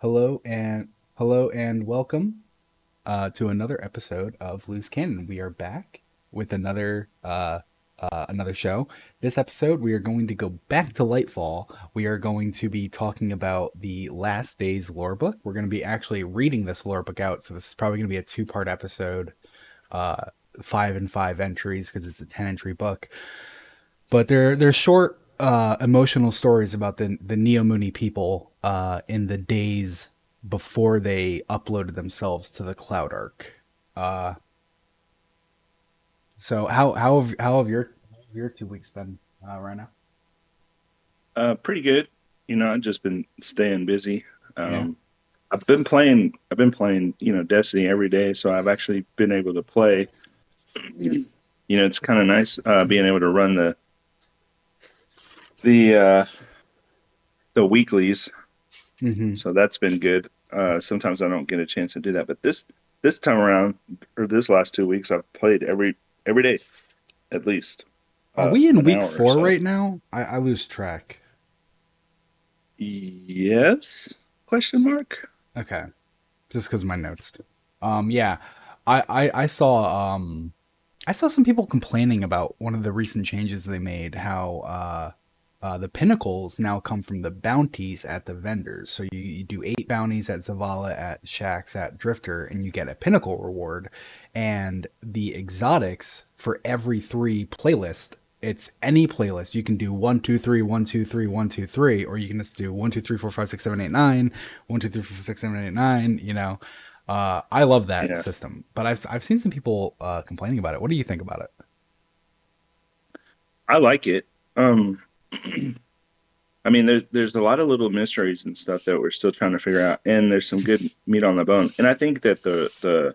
Hello and hello and welcome to another episode of Loose Canon. We are back with another show. This episode, we are going to go back to Lightfall. We are going to be talking about the Last Days lore book. We're going to be actually reading this lore book out, so this is probably going to be a two-part episode, uh, 5 and 5 entries because it's a 10 entry book. But they're short, emotional stories about the Neomuni people in the days before they uploaded themselves to the Cloud Arc. Uh, so how have your 2 weeks been right now? Pretty good. I've just been staying busy. Yeah. I've been playing, Destiny every day, so I've actually been able to play. It's kind of nice being able to run the the weeklies. Hmm. So that's been good. Sometimes I don't get a chance to do that, but this time around, or this last 2 weeks, I've played every day at least Are we in an week hour or four so. right now? I lose track. Yes? Question mark? Okay, just because my notes. Yeah, I saw I saw some people complaining about one of the recent changes they made, how the pinnacles now come from the bounties at the vendors. So you do 8 bounties at Zavala, at Shaxx, at Drifter, and you get a pinnacle reward. And the exotics for every 3 playlist, it's any playlist. You can do 1, 2, 3, 1, 2, 3, 1, 2, 3, or you can just do 1, 2, 3, 4, 5, 6, 7, 8, 9, 1, 2, 3, 4, 5, 6, 7, 8, 9. I love that Yeah. system, but I've seen some people complaining about it. What do you think about it? I like it. Um, I mean, there's a lot of little mysteries and stuff that we're still trying to figure out, and there's some good meat on the bone. And I think that the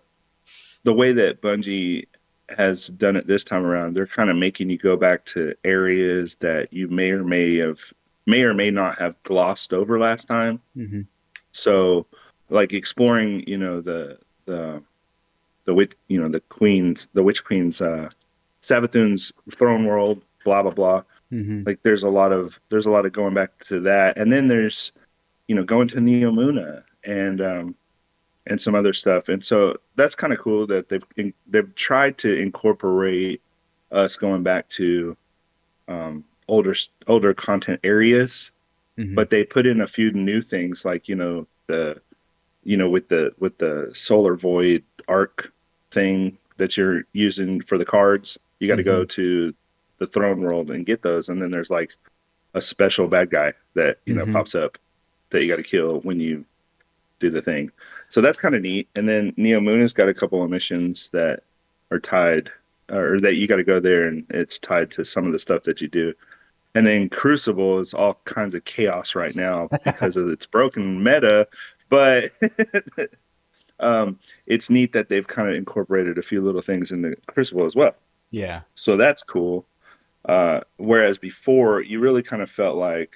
way that Bungie has done it this time around, they're kind of making you go back to areas that you may or may not have glossed over last time. Hmm. So, like exploring, the the Witch Queen's Savathun's throne world, blah blah blah. Hmm. Like there's a lot of going back to that, and then there's going to Neomuna and some other stuff, and so that's kind of cool that they've tried to incorporate us going back to older content areas, Hmm. but they put in a few new things like with the solar void arc thing that you're using for the cards. You got to Hmm. go to the throne world and get those, and then there's like a special bad guy that Hmm. pops up that you got to kill when you do the thing. So that's kind of neat. And then Neo Moon has got a couple of missions that are tied, or that you got to go there, and it's tied to some of the stuff that you do. And then Crucible is all kinds of chaos right now because of its broken meta, but it's neat that they've kind of incorporated a few little things in the Crucible as well. Yeah. So that's cool. Whereas before, you really kind of felt like,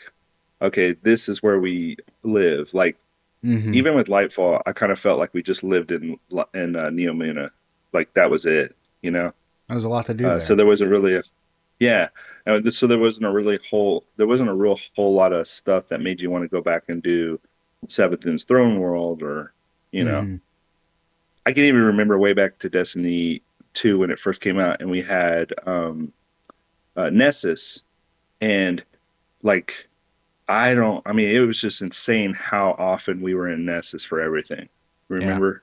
okay, this is where we live. Like Hmm. even with Lightfall, I kind of felt like we just lived in Neomuna. Like that was it, you know. There's a lot to do So there. there wasn't really yeah. So there wasn't a real whole lot of stuff that made you want to go back and do Savathun's Throne World or you know. Hmm. I can even remember way back to Destiny 2 when it first came out, and we had Nessus, and like I mean, it was just insane how often we were in Nessus for everything. Yeah. Remember?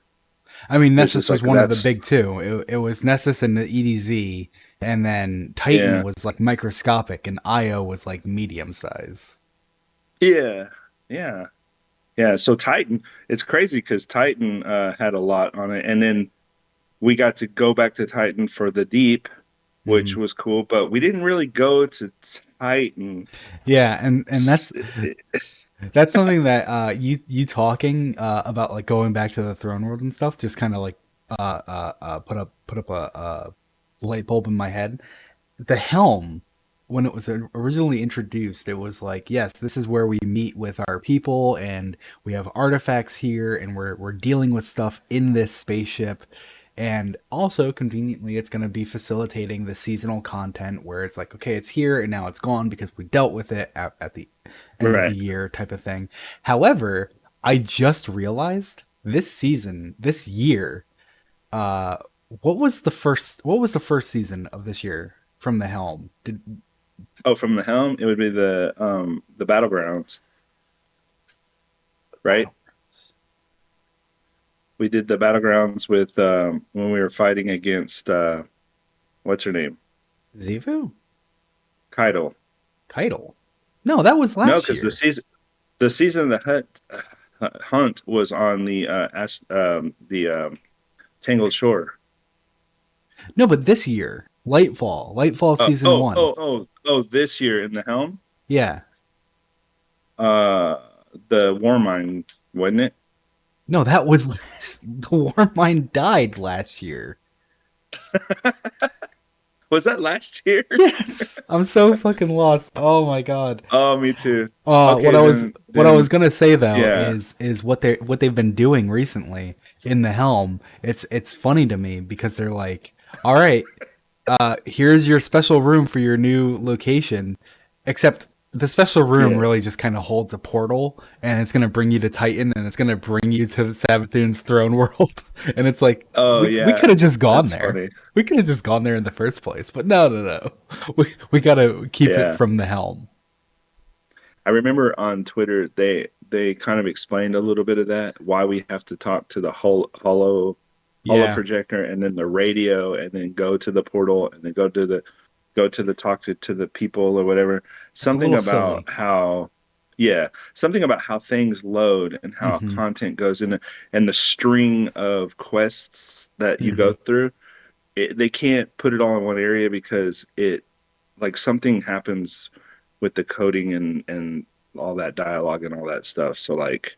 I mean, It was just Nessus was like one of the that's big two. It was Nessus and the EDZ, and then Titan yeah, was like microscopic, and Io was like medium size. yeah, yeah, yeah. So Titan, it's crazy because Titan had a lot on it, and then we got to go back to Titan for the Deep, which Hmm. was cool, but we didn't really go to Titan. Yeah, and that's something that you talking about like going back to the throne world and stuff just kind of like put up a light bulb in my head. The helm, when it was originally introduced, it was like, yes, this is where we meet with our people, and we have artifacts here, and we're dealing with stuff in this spaceship. And also, conveniently, it's going to be facilitating the seasonal content where it's like, okay, it's here and now it's gone because we dealt with it at the end of the Right. year type of thing. However, I just realized this season, this year, uh, what was the first season of this year from the helm? Did Oh, from the helm, it would be the battlegrounds, right? Battlegrounds We did the battlegrounds with when we were fighting against what's her name? Zivu? Keitel. Keitel? No, that was No, last because year. the season of the hunt was on the Tangled Shore. No, but this year, Lightfall season one. This year in the helm, Yeah. uh, the Warmind, wasn't it? No, that was the Warmind died last year. Was that last year? Yes, I'm so fucking lost. Oh my god. Oh, me too. What Okay, I was then gonna say though yeah. is what they've been doing recently in the helm. It's funny to me because they're like, all right, here's your special room for your new location, except the special room Yeah. really just kind of holds a portal, and it's gonna bring you to Titan, and it's gonna bring you to Savathun's throne world, and it's like Oh we yeah. could have just gone That's there. funny. We could have just gone there in the first place, but no. We gotta keep it Yeah. from the helm. I remember on Twitter they kind of explained a little bit of that, why we have to talk to the holo Yeah, projector and then the radio and then go to the portal and then go to the talk to the people or whatever. it's a Something little about silly. how yeah, something about how things load and how Hmm. content goes in and the string of quests that you go Hmm. through. They can't put it all in one area because it like something happens with the coding and all that dialogue and all that stuff. So like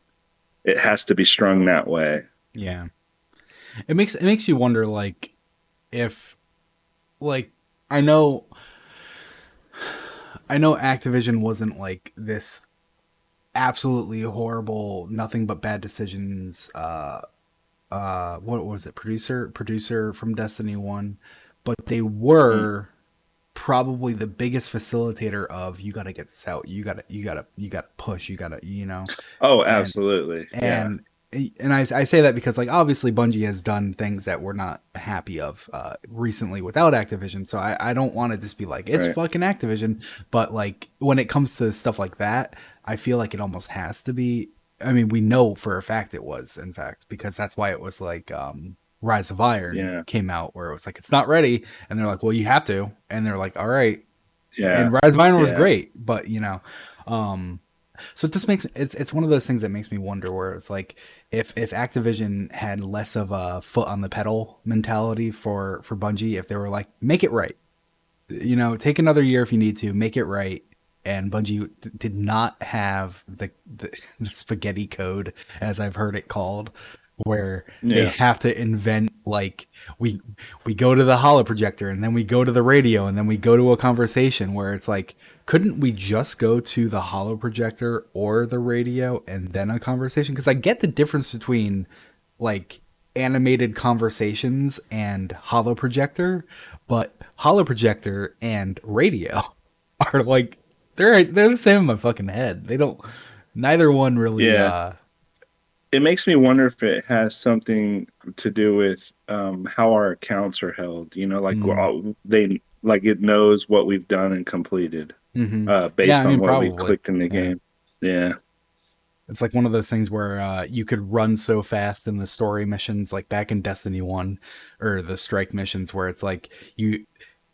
it has to be strung that way. Yeah, it makes you wonder, like if like I know I know Activision wasn't like this absolutely horrible, nothing but bad decisions. What was it? Producer from Destiny One, but they Mm. were probably the biggest facilitator of you got to get this out. You gotta push. You gotta Oh, and absolutely. Yeah. and I say that because like obviously Bungie has done things that we're not happy of recently without Activision, so I don't want to just be like it's Right. fucking Activision, but like when it comes to stuff like that, I feel like it almost has to be. I mean, we know for a fact it was, in fact, because that's why it was like Rise of Iron Yeah. came out where it was like it's not ready, and they're like, well, you have to, and they're like, all right, Yeah. and Rise of Iron was Yeah. great, but um, so it just makes it's one of those things that makes me wonder where it's like if Activision had less of a foot on the pedal mentality for Bungie, if they were like make it right, take another year if you need to, make it right. And Bungie did not have the spaghetti code, as I've heard it called, where they Yeah. have to invent like we we go to the holo projector and then we go to the radio and then we go to a conversation where it's like couldn't we just go to the holo projector or the radio and then a conversation? Because I get the difference between like animated conversations and holo projector, but holo projector and radio are like they're the same in my fucking head. They don't neither one really Yeah. It makes me wonder if it has something to do with how our accounts are held. You know, like mm, they like it knows what we've done and completed mm-hmm. Yeah, I based on mean what we probably. clicked in the Yeah. game. Yeah. It's like one of those things where you could run so fast in the story missions, like back in Destiny One, or the strike missions, where it's like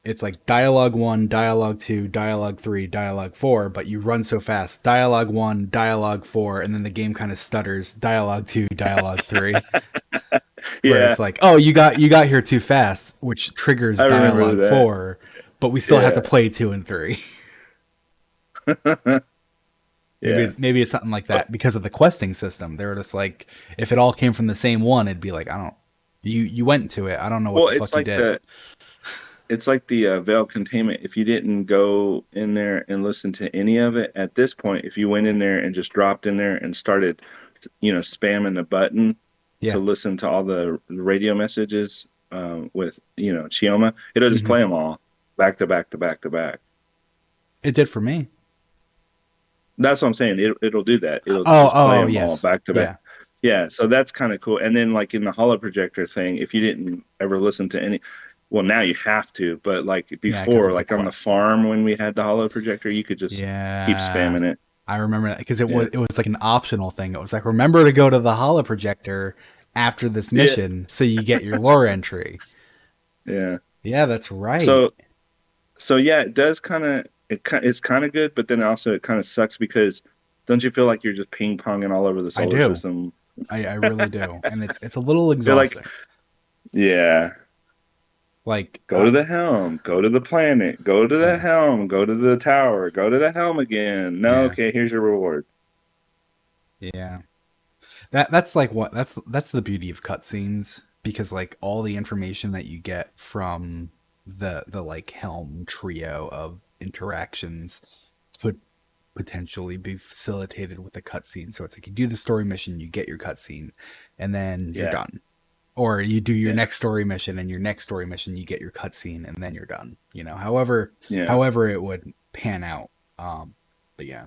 it's like dialogue one, dialogue two, dialogue three, dialogue four, but you run so fast, dialogue one, dialogue four, and then the game kind of stutters, dialogue two, dialogue three, where Yeah. it's like, oh, you got here too fast, which triggers I remember dialogue that. four, but we still have to Yeah. play two and three. Yeah. Maybe it's something like that because of the questing system. They were just like, if it all came from the same one, it'd be like, I don't. You went to it. I don't know what Well, the fuck you did. it's like the veil containment. If you didn't go in there and listen to any of it at this point, if you went in there and just dropped in there and started, spamming the button to Yeah, listen to all the radio messages with, Chioma, it'll just hmm play them all back to back to back to back. it did for me. That's what I'm saying. It'll do that. It'll Oh, just play oh, them all yes. back to back. Yeah. Yeah, so that's kind of cool. And then like in the holo projector thing, if you didn't ever listen to any, well now you have to, but like Yeah, because before, of the like on the quest. farm when we had the holo projector, you could just keep Yeah. spamming it. I remember that because Yeah. it was like an optional thing. It was like, remember to go to the holo projector after this Yeah. mission so you get your lore entry. Yeah. Yeah, that's right. So so yeah, it does kind of it's kind of good, but then also it kind of sucks because don't you feel like you're just ping ponging all over the I solar do. system? I really do. And it's a little Feel like exhausting. yeah, Like, go to the helm, go to the planet, go to the yeah, helm, go to the tower, go to the helm again. No, yeah, okay, here's your reward. yeah. That's like what that's the beauty of cutscenes because like all the information that you get from the like helm trio of interactions could potentially be facilitated with a cutscene. So it's like you do the story mission, you get your cutscene, and then you're Yeah, done. Or you do your yeah, next story mission, and your next story mission, you get your cutscene, and then you're done. You know, yeah. however it would pan out. But yeah,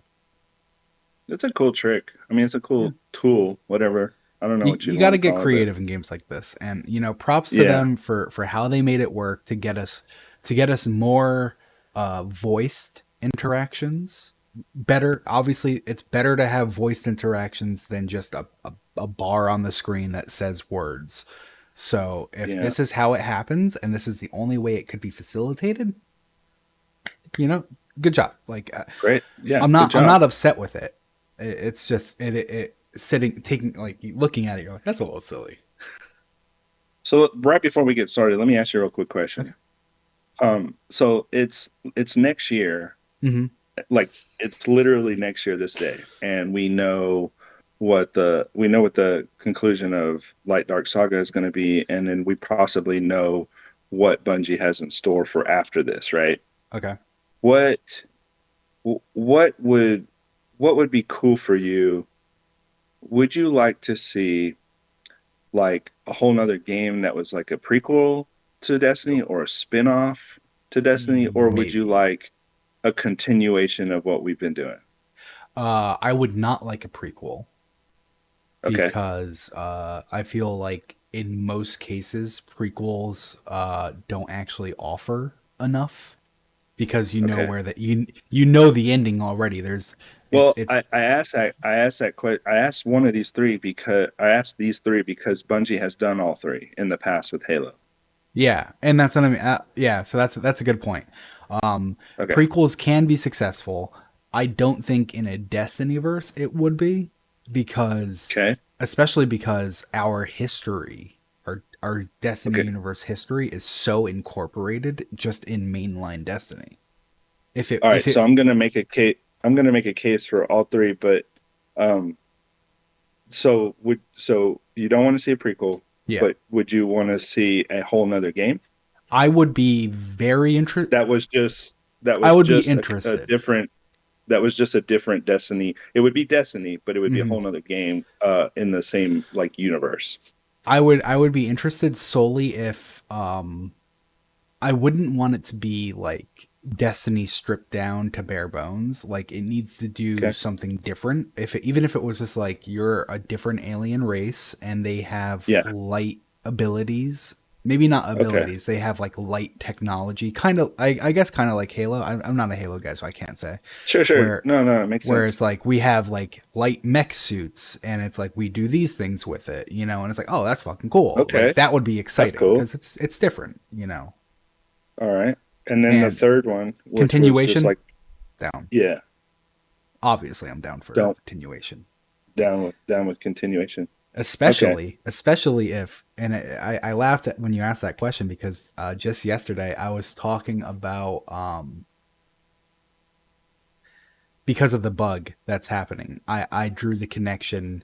It's a cool trick. I mean, it's a yeah. cool tool, whatever. I don't know what You you'd got want to to get call it, but creative in games like this, and you know, props to yeah, them for how they made it work to get us more voiced interactions. Better, obviously, it's better to have voiced interactions than just a bar on the screen that says words. So if yeah. this is how it happens, and this is the only way it could be facilitated, you know, good job. Like Great. Yeah, good I'm job. not upset with it. It's just it sitting taking like looking at it, you're like that's a little silly. So right before we get started, let me ask you a real quick question. Okay. So it's next year, Hmm. like it's literally next year this day, and we know what the conclusion of Light Dark Saga is going to be, and then we possibly know what Bungie has in store for after this, right? Okay. What what would what would be cool for you? Would you like to see like a whole nother game that was like a prequel to Destiny or a spin-off to Destiny, or would you Maybe. like a continuation of what we've been doing? I would not like a prequel Okay, because I feel like in most cases prequels don't actually offer enough because you know okay. where that you know the ending already. There's Well, it's I asked one of these three because I asked these three because Bungie has done all three in the past with Halo. Yeah, and that's what I mean. Yeah, so that's a good point. Um, Okay, Prequels can be successful. I don't think in a Destiny verse it would be because, okay, especially because our history, our Destiny okay. universe history is so incorporated just in mainline Destiny. All If right, so it I'm gonna make a case. I'm gonna make a case for all three, but um, so you don't want to see a prequel, yeah, but would you want to see a whole nother game I would be very interested. that was just that I was would be just a interested. different that was just a different Destiny? It would be Destiny, but it would be a Mhm. whole nother game in the same like universe. I would be interested solely if I wouldn't want it to be like Destiny stripped down to bare bones. Like it needs to do Okay. something different. Even if it was just like you're a different alien race and they have Yeah. light abilities. Maybe not Okay. abilities. They have like light technology, kind of. I guess kind of like Halo. I'm not a Halo guy, so I can't say Sure, sure. where No, no, it makes where sense. it's like we have like light mech suits and it's like we do these things with it, you know, and it's like oh that's fucking cool. Like Okay. that would be That's exciting cool. because it's different, you know. All right. And then the And third one, which was just continuation like, down. yeah, Obviously, I'm down for don't continuation. down with continuation. Okay. Especially if and I laughed at when you asked that question because just yesterday I was talking about because of the bug that's happening. I drew the connection.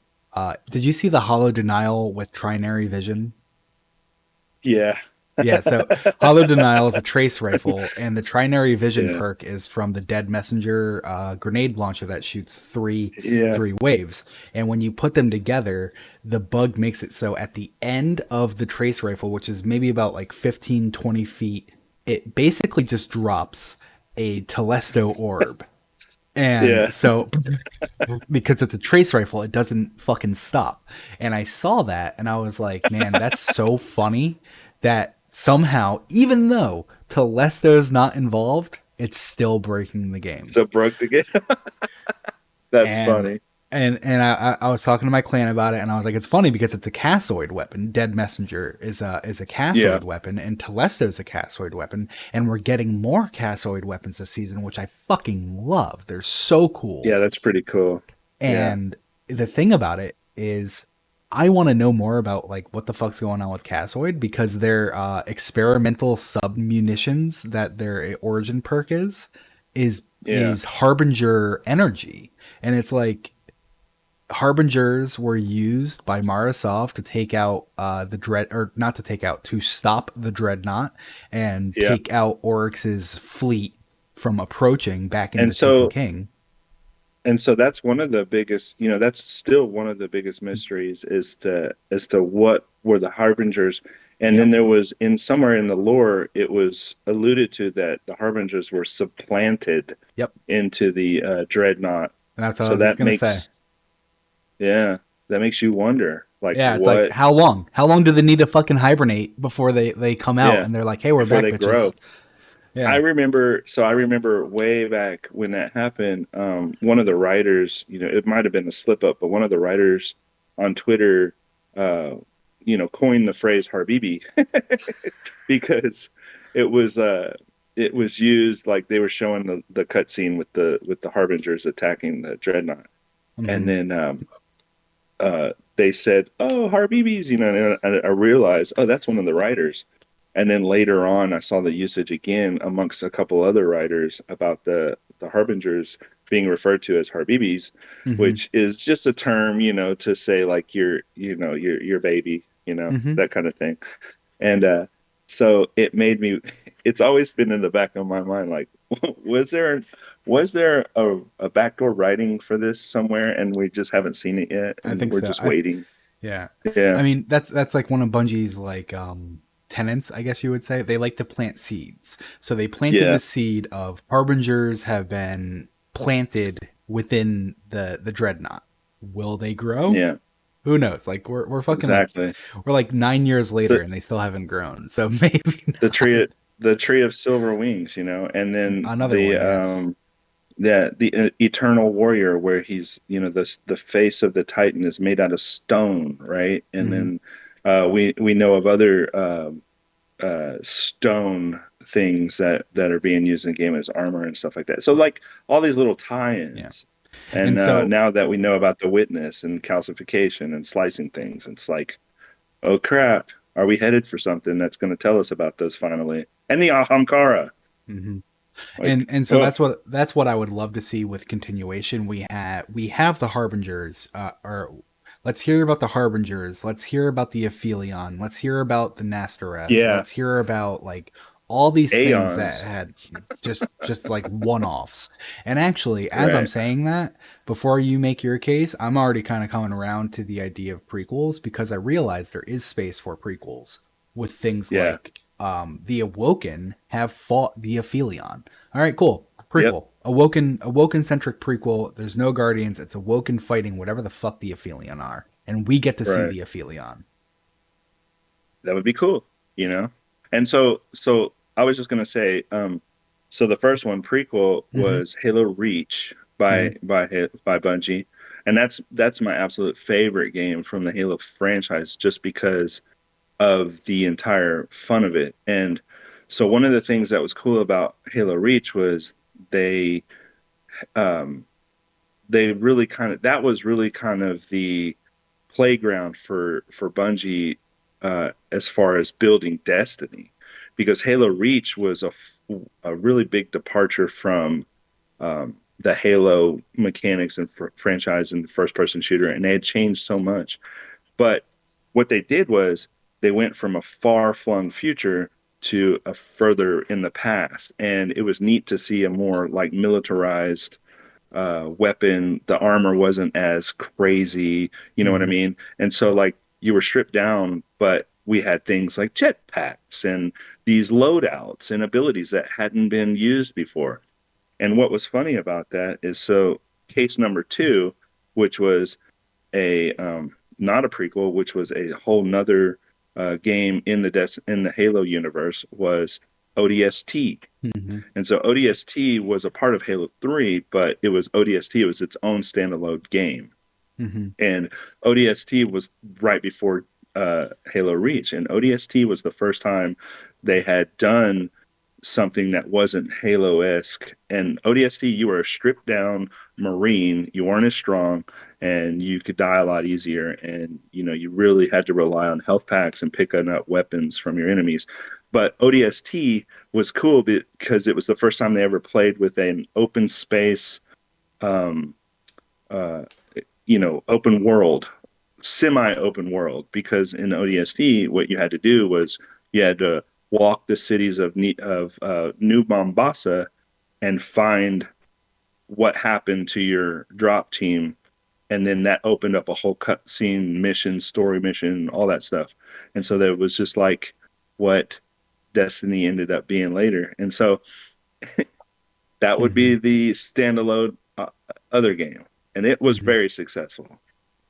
Did you see the hollow denial with trinary vision? Yeah. Yeah, so Hollow Denial is a trace rifle, and the Trinary Vision Yeah. perk is from the Dead Messenger grenade launcher that shoots Yeah. three waves. And when you put them together, the bug makes it so at the end of the trace rifle, which is maybe about like 15-20 feet, it basically just drops a Telesto orb. And Yeah. so, because it's a trace rifle, it doesn't fucking stop. And I saw that and I was like, man, that's so funny that somehow, even though Telesto's not involved, it's still breaking the game. So broke the game. That's And funny. I was talking to my clan about it, and I was like, it's funny because it's a cassoid weapon. Dead Messenger is a Yeah. cassoid weapon, and Telesto's a cassoid weapon, and we're getting more cassoid weapons this season, which I fucking love. They're so cool. Yeah, that's pretty cool. Yeah. And the thing about it is, I want to know more about like what the fuck's going on with cassoid because their experimental sub munitions that their origin perk is Yeah. is harbinger energy, and it's like harbingers were used by Marasov to take out the dread, or not to take out, to stop the dreadnought and Yeah. take out Oryx's fleet from approaching back in And the Taken so King. and so that's one of the biggest, that's still one of the biggest mysteries as to what were the harbingers. And then Yep, there was in somewhere in the lore, it was alluded to that the harbingers were supplanted yep, into the dreadnought. and that's what I So was just gonna say. yeah, that makes you wonder, like Yeah, it's like what, how long? How long do they need to fucking hibernate before they come out yeah, and they're like, hey, we're before back, they bitches. grow. Yeah. I remember way back when that happened, one of the writers, it might have been a slip up, but one of the writers on Twitter, uh, coined the phrase Harbibi because it was, it was used like they were showing the cutscene with the Harbingers attacking the Dreadnought. And Hmm. then, they said, "Oh, Harbibis," and I realized, oh, that's one of the writers. And then later on, I saw the usage again amongst a couple other writers about the harbingers being referred to as Harbibis, Hmm. which is just a term, to say like your baby, Hmm. that kind of thing. And so it made me. It's always been in the back of my mind, like, was there was there a backdoor writing for this somewhere, and we just haven't seen it yet, I and think we're so. just I waiting. Yeah. Yeah, I mean, that's like one of Bungie's like tenants, I guess you would say. They like to plant seeds. So they planted the yeah, seed of harbingers have been planted within the dreadnought. Will they grow? yeah, Who knows? Like we're fucking like exactly. we're like 9 years later The and they still haven't grown. So maybe the not. tree of silver wings, and then Another one, yes. the eternal warrior, where he's, the face of the Titan is made out of stone, right? And Hmm. then we know of other stone things that are being used in the game as armor and stuff like that. So like all these little Yeah. tie-ins. And And so now that we know about the witness and calcification and slicing things, it's like, oh crap, are we headed for something that's going to tell us about those finally? And the Ahamkara, mhm. like, And so oh that's what I would love to see with continuation. We have the harbingers, or let's hear about the harbingers. Let's hear about the Aphelion. Let's hear about the Nastareth. yeah, Let's hear about like all these things that Aeons, had just like one-offs. And actually, as I'm right? saying that, before you make your case, I'm already kind of coming around to the idea of prequels because I realize there is space for prequels with things Yeah, like the Awoken have fought the Aphelion. All right, cool. yep, Prequel. Awoken centric prequel. There's no Guardians. It's Awoken fighting whatever the fuck the Aphelion are. And we get to see right. the Aphelion. That would be cool. And so I was just gonna say, so the first one, prequel, Mm-hmm. was Halo Reach Mm-hmm. by Bungie, and that's my absolute favorite game from the Halo franchise, just because of the entire fun of it. And so one of the things that was cool about Halo Reach was they um, they really kind of that was really kind of the playground for Bungie, as far as building Destiny, because Halo Reach was a really big departure from the Halo mechanics and franchise and the first person shooter, and they had changed so much. But what they did was they went from a far flung future to a further in the past, and it was neat to see a more like militarized weapon. The armor wasn't as crazy, you know what I Mm-hmm. mean? And so like you were stripped down, but we had things like jetpacks and these loadouts and abilities that hadn't been used before. And what was funny about that is so case number two, which was a not a prequel, which was a whole nother game in in the Halo universe, was ODST. Mm-hmm. And so ODST was a part of Halo 3, but it was ODST, it was its own standalone game. Mm-hmm. And ODST was right before Halo Reach. And ODST was the first time they had done something that wasn't Halo-esque. And ODST, you were a stripped down Marine, you weren't as strong, and you could die a lot easier. And you really had to rely on health packs and picking up weapons from your enemies. But ODST was cool because it was the first time they ever played with an open space, um, uh, open world, semi-open world. Because in ODST, what you had to do was you had to walk the cities of New Mombasa and find what happened to your drop team, and then that opened up a whole cutscene mission, story mission, all that stuff. And so that was just like what Destiny ended up being later. And so that would Mm-hmm. be the standalone other game, and it was Mm-hmm. very successful.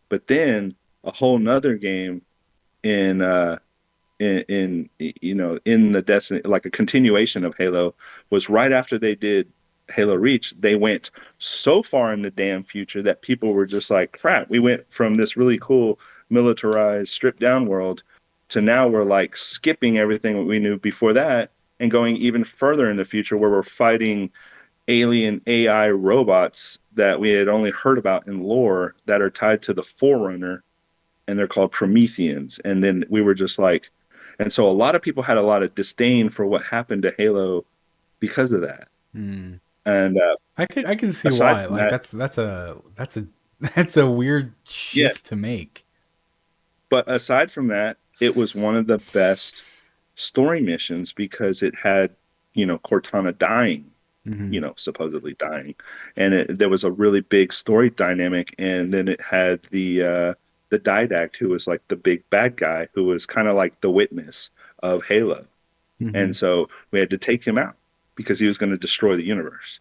But then a whole nother game in in the Destiny, like a continuation of Halo, was right after they did Halo Reach. They went so far in the damn future that people were just like, crap, we went from this really cool militarized stripped down world to now we're like skipping everything that we knew before that and going even further in the future where we're fighting alien AI robots that we had only heard about in lore that are tied to the Forerunner, and they're called Prometheans. And then we were just like, and so a lot of people had a lot of disdain for what happened to Halo because of that. Mm. And I can see aside why. from Like that, that's a that's a weird yeah, shift to make. but aside from that, it was one of the best story missions because it had, Cortana dying, Mm-hmm. supposedly dying, and there was a really big story dynamic. And then it had the Didact, who was like the big bad guy, who was kind of like the witness of Halo. Mm-hmm. And so we had to take him out because he was going to destroy the universe.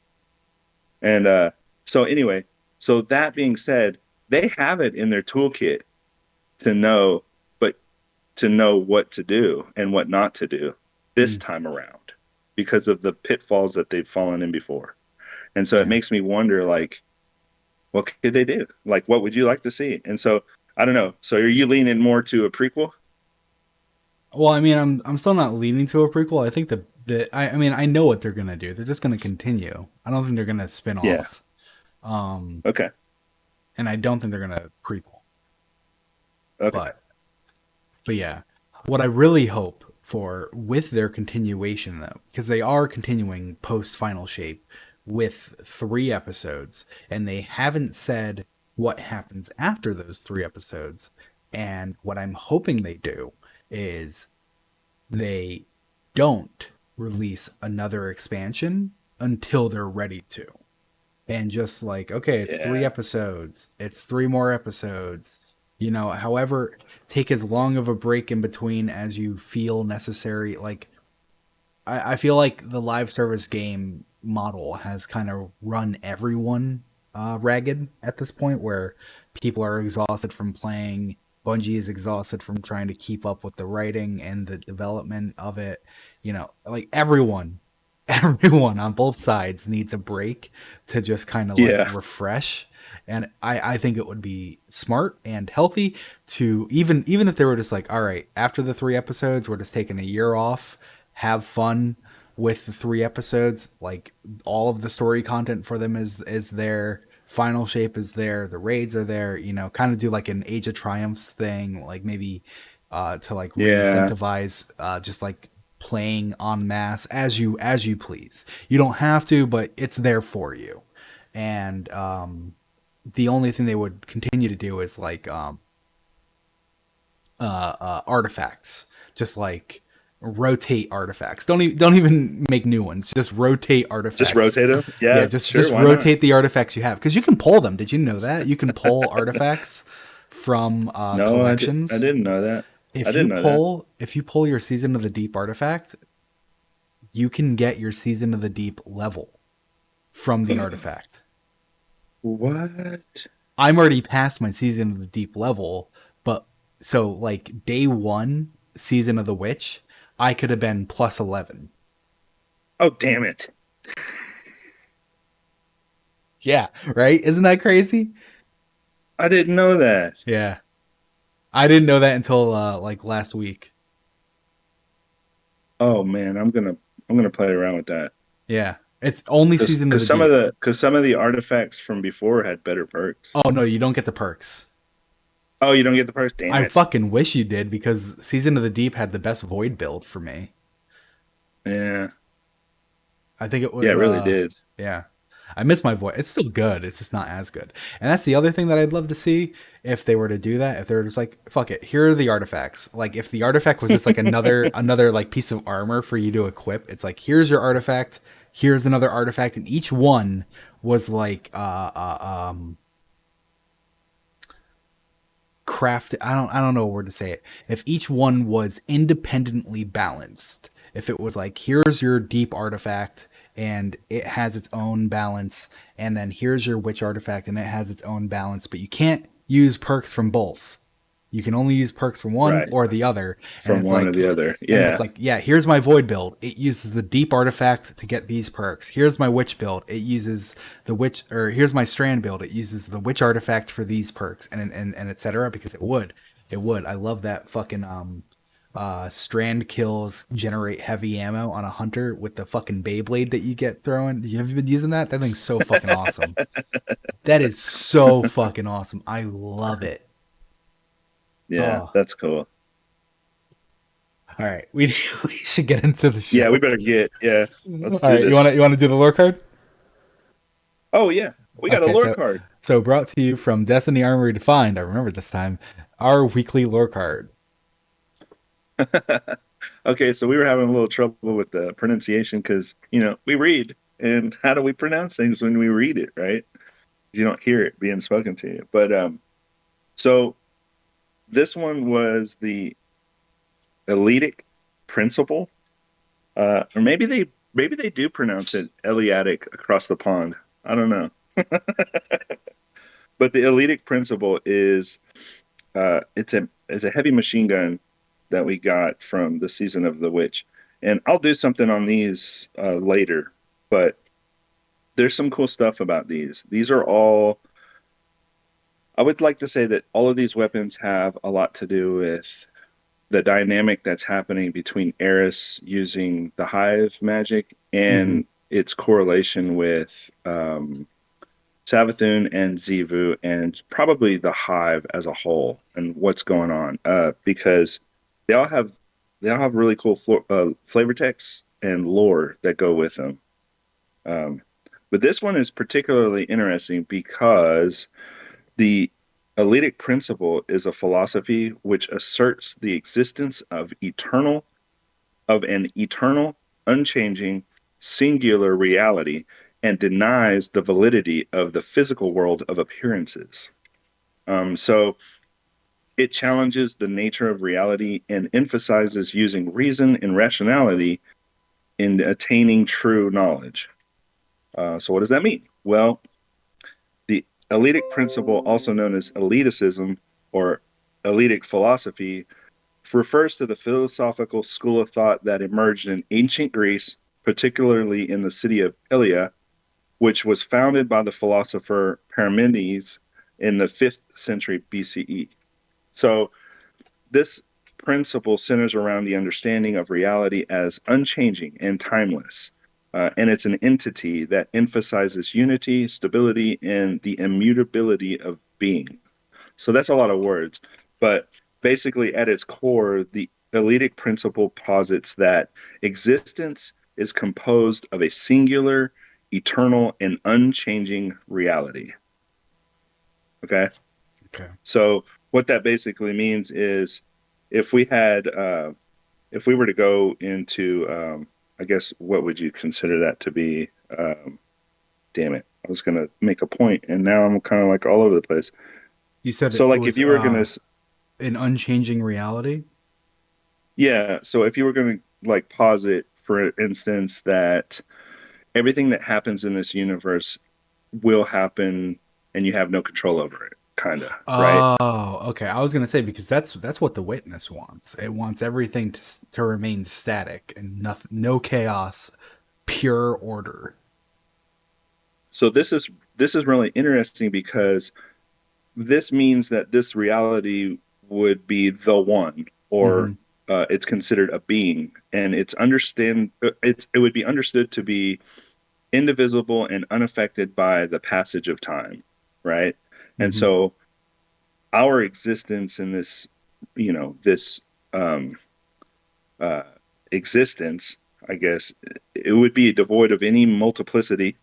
And so anyway, so that being said, they have it in their toolkit to know, but to know what to do and what not to do this Mm. time around because of the pitfalls that they've fallen in before. And so it Yeah. makes me wonder, like, what could they do? Like, what would you like to see? And so I don't know. So are you leaning more to a prequel? Well, I mean, I'm still not leaning to a prequel. I think I mean, I know what they're gonna do. They're just gonna continue. I don't think they're gonna spin Yeah. off. Um, Okay. and I don't think they're gonna prequel. Okay. But but yeah, what I really hope for with their continuation though, because they are continuing post Final Shape with 3 episodes, and they haven't said what happens after those 3 episodes. And what I'm hoping they do is they don't release another expansion until they're ready to. And just like, okay, it's three Yeah. episodes, it's 3 more episodes, however, take as long of a break in between as you feel necessary. Like, I feel like the live service game model has kind of run everyone ragged at this point, where people are exhausted from playing. Bungie is exhausted from trying to keep up with the writing and the development of it. Like everyone on both sides needs a break to just kind of like Yeah. refresh. And I think it would be smart and healthy to even if they were just like, all right, after the 3 episodes, we're just taking a year off, have fun with the 3 episodes. Like, all of the story content for them is there. Final Shape is there. The raids are there. Kind of do like an Age of Triumphs thing, like maybe to like Yeah. re-incentivize just like playing en masse as you please. You don't have to, but it's there for you. And the only thing they would continue to do is like artifacts, just like rotate artifacts. Don't even make new ones. Just rotate Just artifacts. rotate them. Yeah, Yeah. just Sure. Why not? rotate the artifacts you have, because you can pull them. Did you know that you can pull artifacts from No, I collections? didn't know that. I If you didn't know that. pull if you pull your Season of the Deep artifact, you can get your Season of the Deep level from the artifact. What? I'm already past my Season of the Deep level, but so like day one, Season of the Witch, I could have been plus 11. Oh, damn it. Yeah, right? Isn't that crazy? I didn't know that. Yeah. I didn't know that until like last week. Oh man, I'm gonna play around with that. Yeah. It's only Cause, Season of cause the some of Deep. the artifacts from before had better perks. Oh no, you don't get the perks. Oh, you don't get the perks? Damn I it. fucking wish you did because Season of the Deep had the best void build for me. Yeah. I think it Yeah, was it really did. yeah. I miss my voice. It's still good. It's just not as good. And that's the other thing that I'd love to see if they were to do that. If they're just like, fuck it, here are the artifacts. Like if the artifact was just like another like piece of armor for you to equip. It's like here's your artifact, here's another artifact, and each one was like craft. I don't know a word to say it. If each one was independently balanced, if it was like here's your deep artifact and it has its own balance, and then here's your witch artifact and it has its own balance, but you can't use perks from both. You can only use perks from one Right. or the other, and From it's one or like the other. and it's Yeah. like, yeah, here's my void build. It uses the deep artifact to get these perks. Here's my witch build. It uses the witch, or here's my strand build. It uses the witch artifact for these perks, and etc. Because it would. I love that fucking strand kills generate heavy ammo on a hunter with the fucking Beyblade that you get throwing. Have you been using that? That thing's so fucking awesome. That is so fucking awesome. I love it. Yeah, Oh, that's cool. all right. We we should get into the Yeah, we show. better yeah, All let's do right, this. you want to do the lore card? Oh yeah, we got a Okay, lore so card. brought to you from Destiny Armory Defined. I remember this time our weekly lore card. Okay, so we were having a little trouble with the pronunciation because, we read, and how do we pronounce things when we read it, right? You don't hear it being spoken to you. But so this one was the Eleatic principle, or maybe they do pronounce it Eleatic across the pond. I don't know. But the Eleatic principle is it's a heavy machine gun that we got from the season of the witch, and I'll do something on these later. But there's some cool stuff about these. These are all. I would like to say that all of these weapons have a lot to do with the dynamic that's happening between Eris using the hive magic Mm-hmm. and its correlation with Savathun and Zivu and probably the hive as a whole and what's going on. Because they all have they all have really cool flavor texts and lore that go with them. Um, but this one is particularly interesting because the Eleatic principle is a philosophy which asserts the existence of an eternal, unchanging, singular reality and denies the validity of the physical world of appearances. So it challenges the nature of reality and emphasizes using reason and rationality in attaining true knowledge. So, what does that mean? Well, the Eleatic principle, also known as Eliticism or Eleatic philosophy, refers to the philosophical school of thought that emerged in ancient Greece, particularly in the city of Elea, which was founded by the philosopher Parmenides in the 5th century BCE. So, this principle centers around the understanding of reality as unchanging and timeless. And it's an entity that emphasizes unity, stability, and the immutability of being. So that's a lot of words. But basically, at its core, the Eleatic principle posits that existence is composed of a singular, eternal, and unchanging reality. Okay. Okay. So what that basically means is if we had, if we were to go into, I guess, what would you consider that to be? Damn it. I was going to make a point and now I'm kind of like all over the place. You said So, it like, if was you were going to, an unchanging reality. yeah, so if you were going to like posit, for instance, that everything that happens in this universe will happen and you have no control over it, kind of, right? Oh, okay. I was gonna say because that's what the witness wants. It wants everything to remain static and nothing, no chaos, pure order. So this is really interesting because this means that this reality would be the one, or Hmm. it's considered a being, and it would be understood to be indivisible and unaffected by the passage of time, right? And Hmm. so our existence in this um, uh, existence, I guess, it would be devoid of any multiplicity.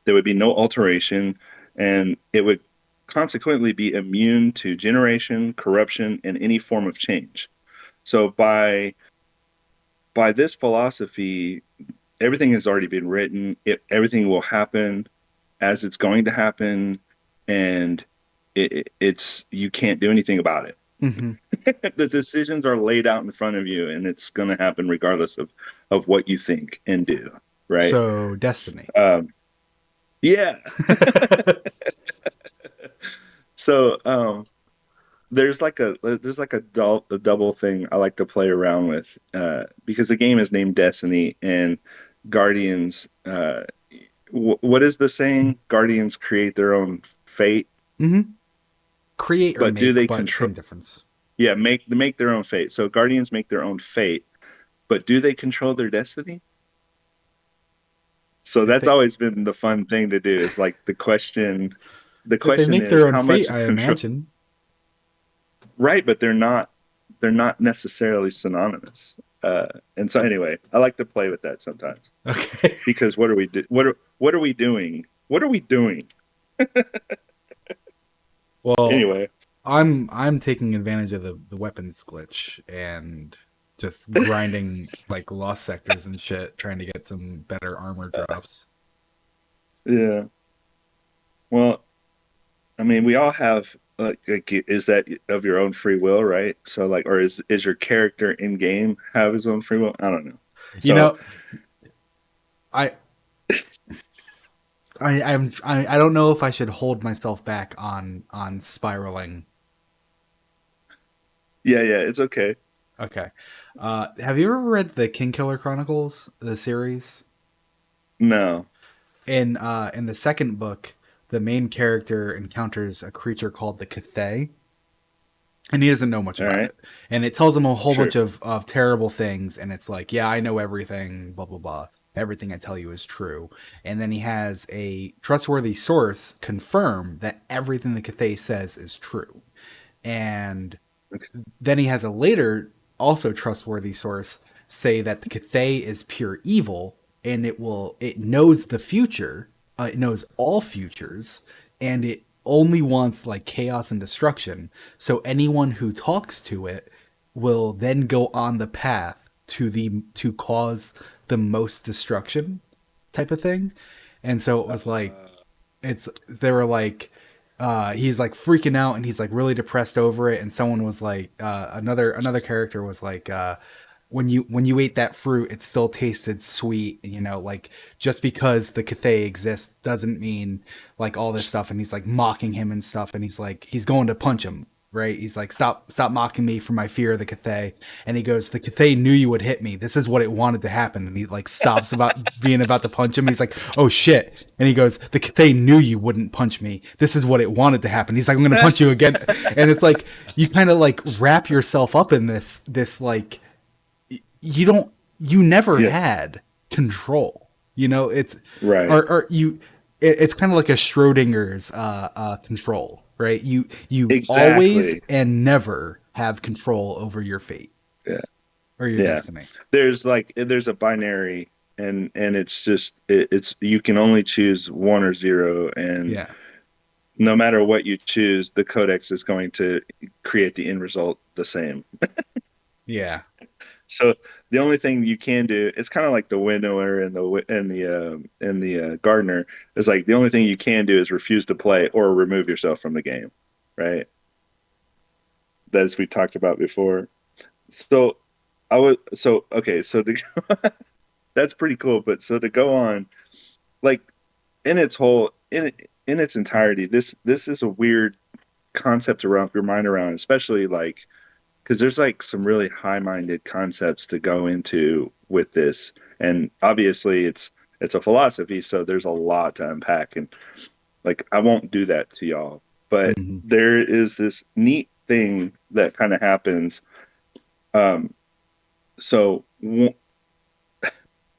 There would be no alteration, and it would consequently be immune to generation, corruption, and any form of change. So by this philosophy, everything has already been written. Everything will happen as it's going to happen, and it's you can't do anything about it. Hmm. The decisions are laid out in front of you, and it's going to happen regardless of what you think and do, right? So destiny. Um, yeah. So there's like a double thing I like to play around with because the game is named Destiny and Guardians. What is the saying? Guardians create their own fate, Hmm. Create or but do make, they but control? same difference. Yeah, make their own fate. So Guardians make their own fate, but do they control their destiny? So If that's they always been the fun thing to do. Is like the question. The if they question make is their own how fate, much I control. imagine. Right, but they're not necessarily synonymous. And so anyway, I like to play with that sometimes Okay. because what are we doing? What are we doing? Well, Anyway, I'm taking advantage of the weapons glitch and just grinding like lost sectors and shit, trying to get some better armor drops. yeah. Well, I mean, we all have is that of your own free will, right? So like, or is your character in game have his own free will? I don't know. You So know, I I don't know if I should hold myself back on spiraling. yeah, yeah, it's okay. Okay. Have you ever read the King Killer Chronicles, the series? No. In the second book, the main character encounters a creature called the Cathay, and he doesn't know much All about right. it. And it tells him a whole Sure. bunch of terrible things, and it's like, yeah, I know everything, blah blah blah. Everything I tell you is true. And then he has a trustworthy source confirm that everything the Cathay says is true. And Okay. then he has a later, also trustworthy source say that the Cathay is pure evil and it knows the future, it knows all futures, and it only wants like chaos and destruction. So anyone who talks to it will then go on the path to cause the most destruction type of thing. And so it was like Uh, it's they were like he's like freaking out and he's like really depressed over it, and someone was like another character was like when you ate that fruit it still tasted sweet, you know, like just because the Cathay exists doesn't mean like all this stuff, and he's like mocking him and stuff, and he's like he's going to punch him, right? He's like, stop mocking me for my fear of the Cathay. And he goes, the Cathay knew you would hit me. This is what it wanted to happen. And he like stops about to punch him. He's like, oh shit. And he goes, the Cathay knew you wouldn't punch me. This is what it wanted to happen. He's like, I'm gonna punch you again. And it's like you kind of like wrap yourself up in this like you don't you never yeah, had control. You know, it's right. or you it's kind of like a Schrodinger's control, right? You always Exactly. and never have control over your fate Yeah. or your Yeah. destiny. There's a binary and it's just it's you can only choose one or zero, and Yeah. no matter what you choose, the codex is going to create the end result the same. Yeah. So the only thing you can do, it's kind of like the winnower and the gardener. Is like the only thing you can do is refuse to play or remove yourself from the game, right? As we talked about before. So I was so okay. So that's pretty cool. But so to go on. like in its whole in its entirety, this is a weird concept to wrap your mind around, especially like because there's like some really high-minded concepts to go into with this, and obviously it's a philosophy, so there's a lot to unpack, and like I won't do that to y'all, but Hmm. there is this neat thing that kind of happens. Um, so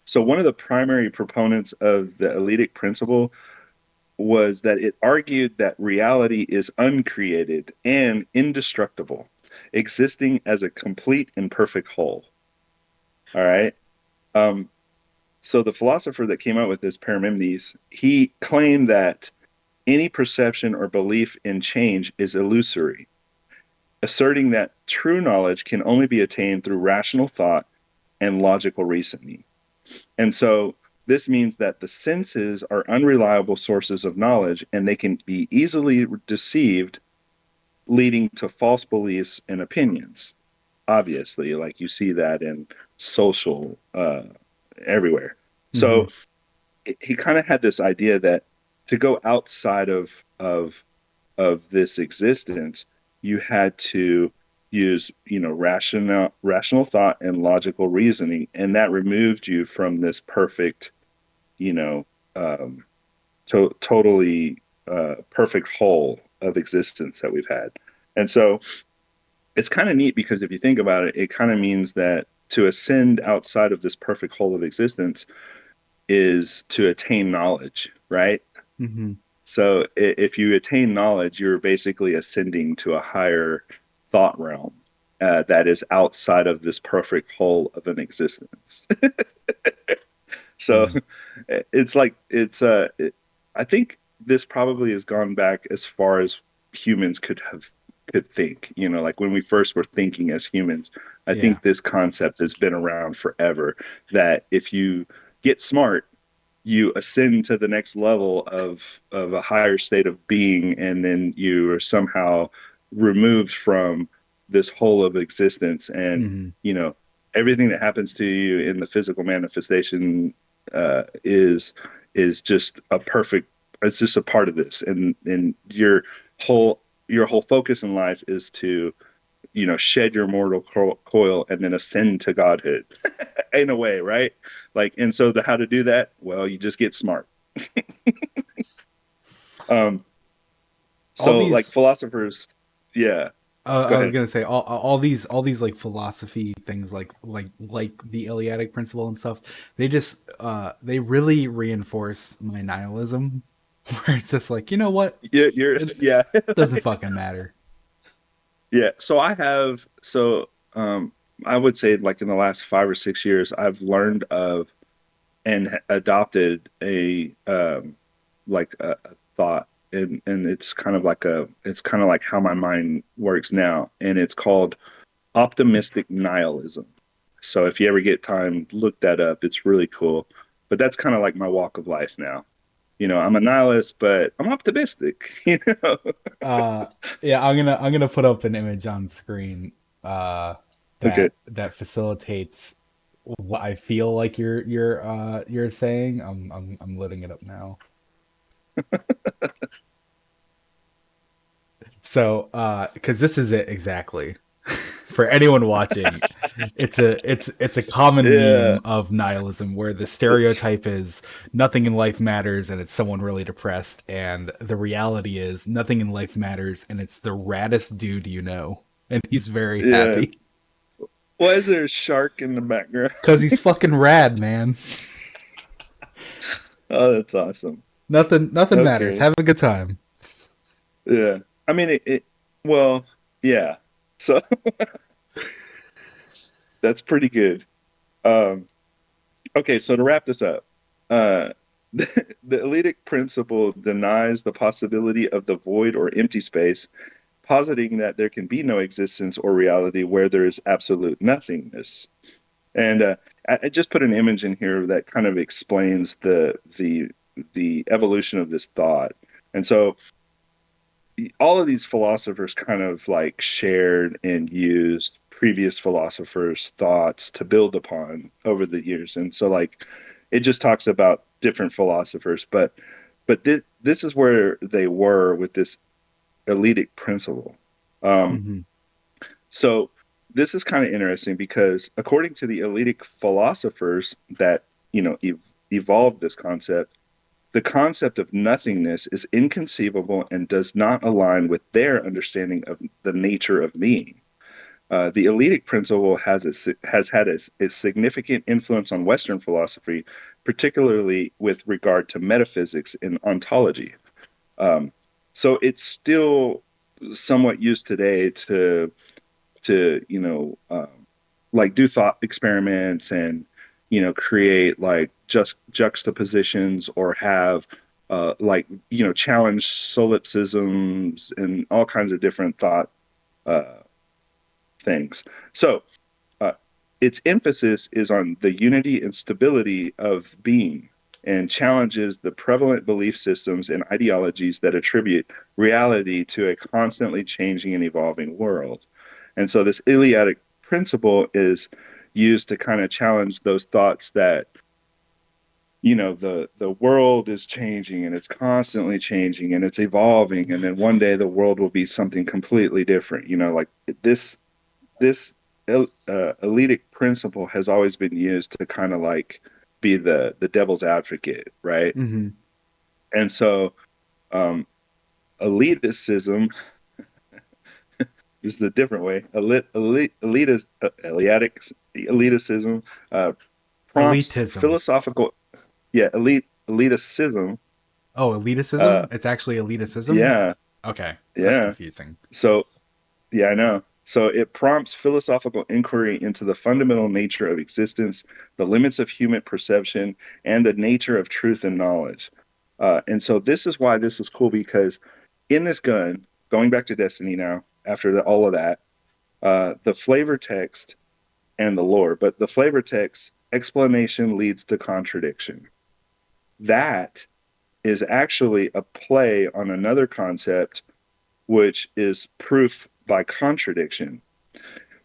so one of the primary proponents of the elitic principle was that it argued that reality is uncreated and indestructible, existing as a complete and perfect whole. All right. Um, so the philosopher that came out with this, Parmenides, he claimed that any perception or belief in change is illusory, asserting that true knowledge can only be attained through rational thought and logical reasoning. And so this means that the senses are unreliable sources of knowledge and they can be easily deceived, leading to false beliefs and opinions. Obviously, like you see that in social everywhere. Hmm. So he kind of had this idea that to go outside of this existence, you had to use, rational thought and logical reasoning, and that removed you from this perfect, you know, um, totally perfect whole of existence that we've had. And so it's kind of neat because if you think about it, it kind of means that to ascend outside of this perfect whole of existence is to attain knowledge, right? Hmm. So if you attain knowledge, you're basically ascending to a higher thought realm that is outside of this perfect whole of an existence. So Hmm. it's like I think this probably has gone back as far as humans could think. Like when we first were thinking as humans, I Yeah. think this concept has been around forever that if you get smart, you ascend to the next level of a higher state of being, and then you are somehow removed from this whole of existence, and Hmm. you know everything that happens to you in the physical manifestation uh, is is just a perfect. It's just a part of this, and your whole focus in life is to shed your mortal coil and then ascend to godhood in a way, right? Like, and so how to do that? Well, you just get smart. Um, All so like these philosophers, yeah, go I was ahead. gonna say all these like philosophy things like the Eleatic principle and stuff. They just they really reinforce my nihilism, where it's just like, you know what, it Yeah, doesn't fucking matter. yeah. So I would say like in the last 5 or 6 years, I've learned of and adopted a thought, and it's kind of like how my mind works now, and it's called optimistic nihilism. So if you ever get time, look that up. It's really cool. But that's kind of like my walk of life now. I'm a nihilist, but I'm optimistic, you know? Uh, yeah, I'm gonna put up an image on screen Okay. that facilitates what I feel like you're saying. I'm loading it up now. So, because this is it exactly. For anyone watching, it's a common Yeah. meme of nihilism where the It's stereotype is nothing in life matters and it's someone really depressed, and the reality is nothing in life matters and it's the raddest dude you know, and he's very yeah. happy Why is there a shark in the background? because he's fucking rad, man. Oh, that's awesome. Nothing matters. Okay. Have a good time. Yeah. I mean well, yeah. So that's pretty good. Um, okay, so to wrap this up, the elitic principle denies the possibility of the void or empty space, positing that there can be no existence or reality where there is absolute nothingness. And I just put an image in here that kind of explains the evolution of this thought. And so all of these philosophers kind of like shared and used previous philosophers' thoughts to build upon over the years. And so like it just talks about different philosophers, but this is where they were with this elitic principle. Um, Mm-hmm. so this is kind of interesting because according to the elitic philosophers that evolved this concept, the concept of nothingness is inconceivable and does not align with their understanding of the nature of being. The elitic principle has had a significant influence on Western philosophy, particularly with regard to metaphysics and ontology. Um, so it's still somewhat used today to like do thought experiments and create like just juxtapositions or have like challenge solipsisms and all kinds of different thought uh, things. So uh, its emphasis is on the unity and stability of being and challenges the prevalent belief systems and ideologies that attribute reality to a constantly changing and evolving world. And so this Iliadic principle is used to kind of challenge those thoughts that the world is changing and it's constantly changing and it's evolving, and then one day the world will be something completely different, like this elitic principle has always been used to kind of like be the devil's advocate, right? Mm-hmm. And so um, elitism this is a different way. Elitism prompts Elitism. philosophical, eliticism. Oh, Uh, elitism? It's actually elitism? yeah, Okay, that's yeah. confusing. So yeah, I know. So it prompts philosophical inquiry into the fundamental nature of existence, the limits of human perception, and the nature of truth and knowledge. And so this is why this is cool because in this gun, going back to Destiny now, after all of that, the flavor text and the lore, but the flavor text explanation leads to contradiction. That is actually a play on another concept, which is proof by contradiction,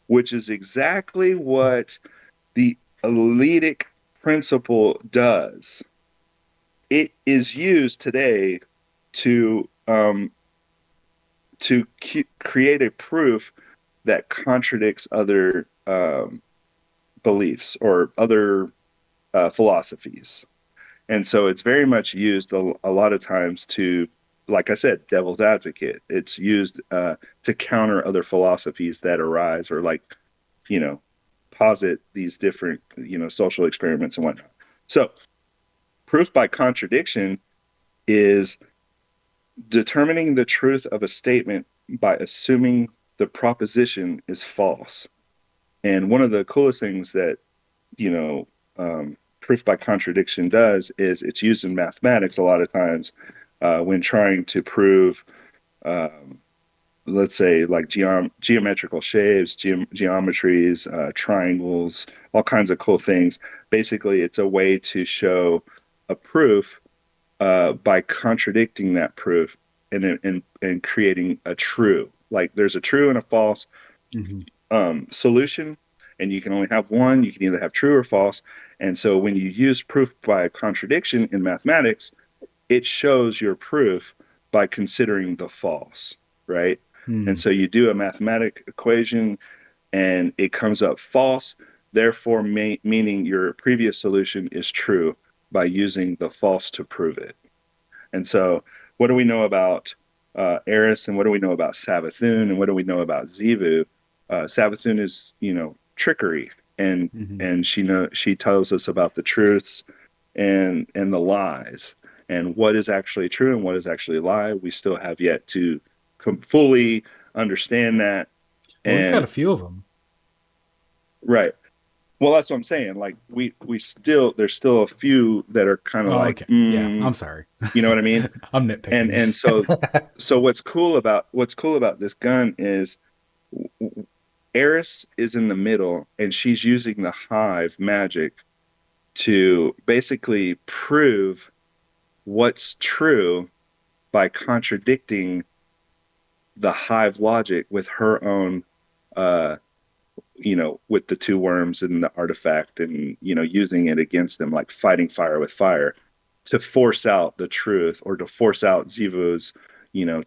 which is exactly what the elitic principle does. It is used today to create a proof that contradicts other beliefs or other philosophies. And so it's very much used a lot of times to, like I said, devil's advocate. It's used to counter other philosophies that arise or like, you know, posit these different, social experiments and whatnot. So proof by contradiction is determining the truth of a statement by assuming the proposition is false. And one of the coolest things that, you know, proof by contradiction does is it's used in mathematics a lot of times when trying to prove, um, let's say, like geometrical shapes, geometries, triangles, all kinds of cool things. Basically, it's a way to show a proof by contradicting that proof and creating a true. Like there's a true and a false Mm-hmm. solution, and you can only have one. You can either have true or false. And so when you use proof by contradiction in mathematics, it shows your proof by considering the false, right? And Hmm. so you do a mathematic equation and it comes up false, therefore meaning your previous solution is true by using the false to prove it. And so, what do we know about Eris, and what do we know about Savathun, and what do we know about Zivu? Savathun is, trickery, and Mm-hmm. she tells us about the truths and the lies, and what is actually true and what is actually a lie. We still have yet to fully understand that. Well, we've got And a few of them. right, well, that's what I'm saying. Like we still there's still a few that are kind of Oh, like, okay. Yeah, I'm sorry. you know what I mean? I'm and nitpicking. and so what's cool about this gun is Eris is in the middle and she's using the hive magic to basically prove what's true by contradicting the hive logic with her own uh with the two worms and the artifact and using it against them, like fighting fire with fire. to force out the truth or to force out Zivu's, you know,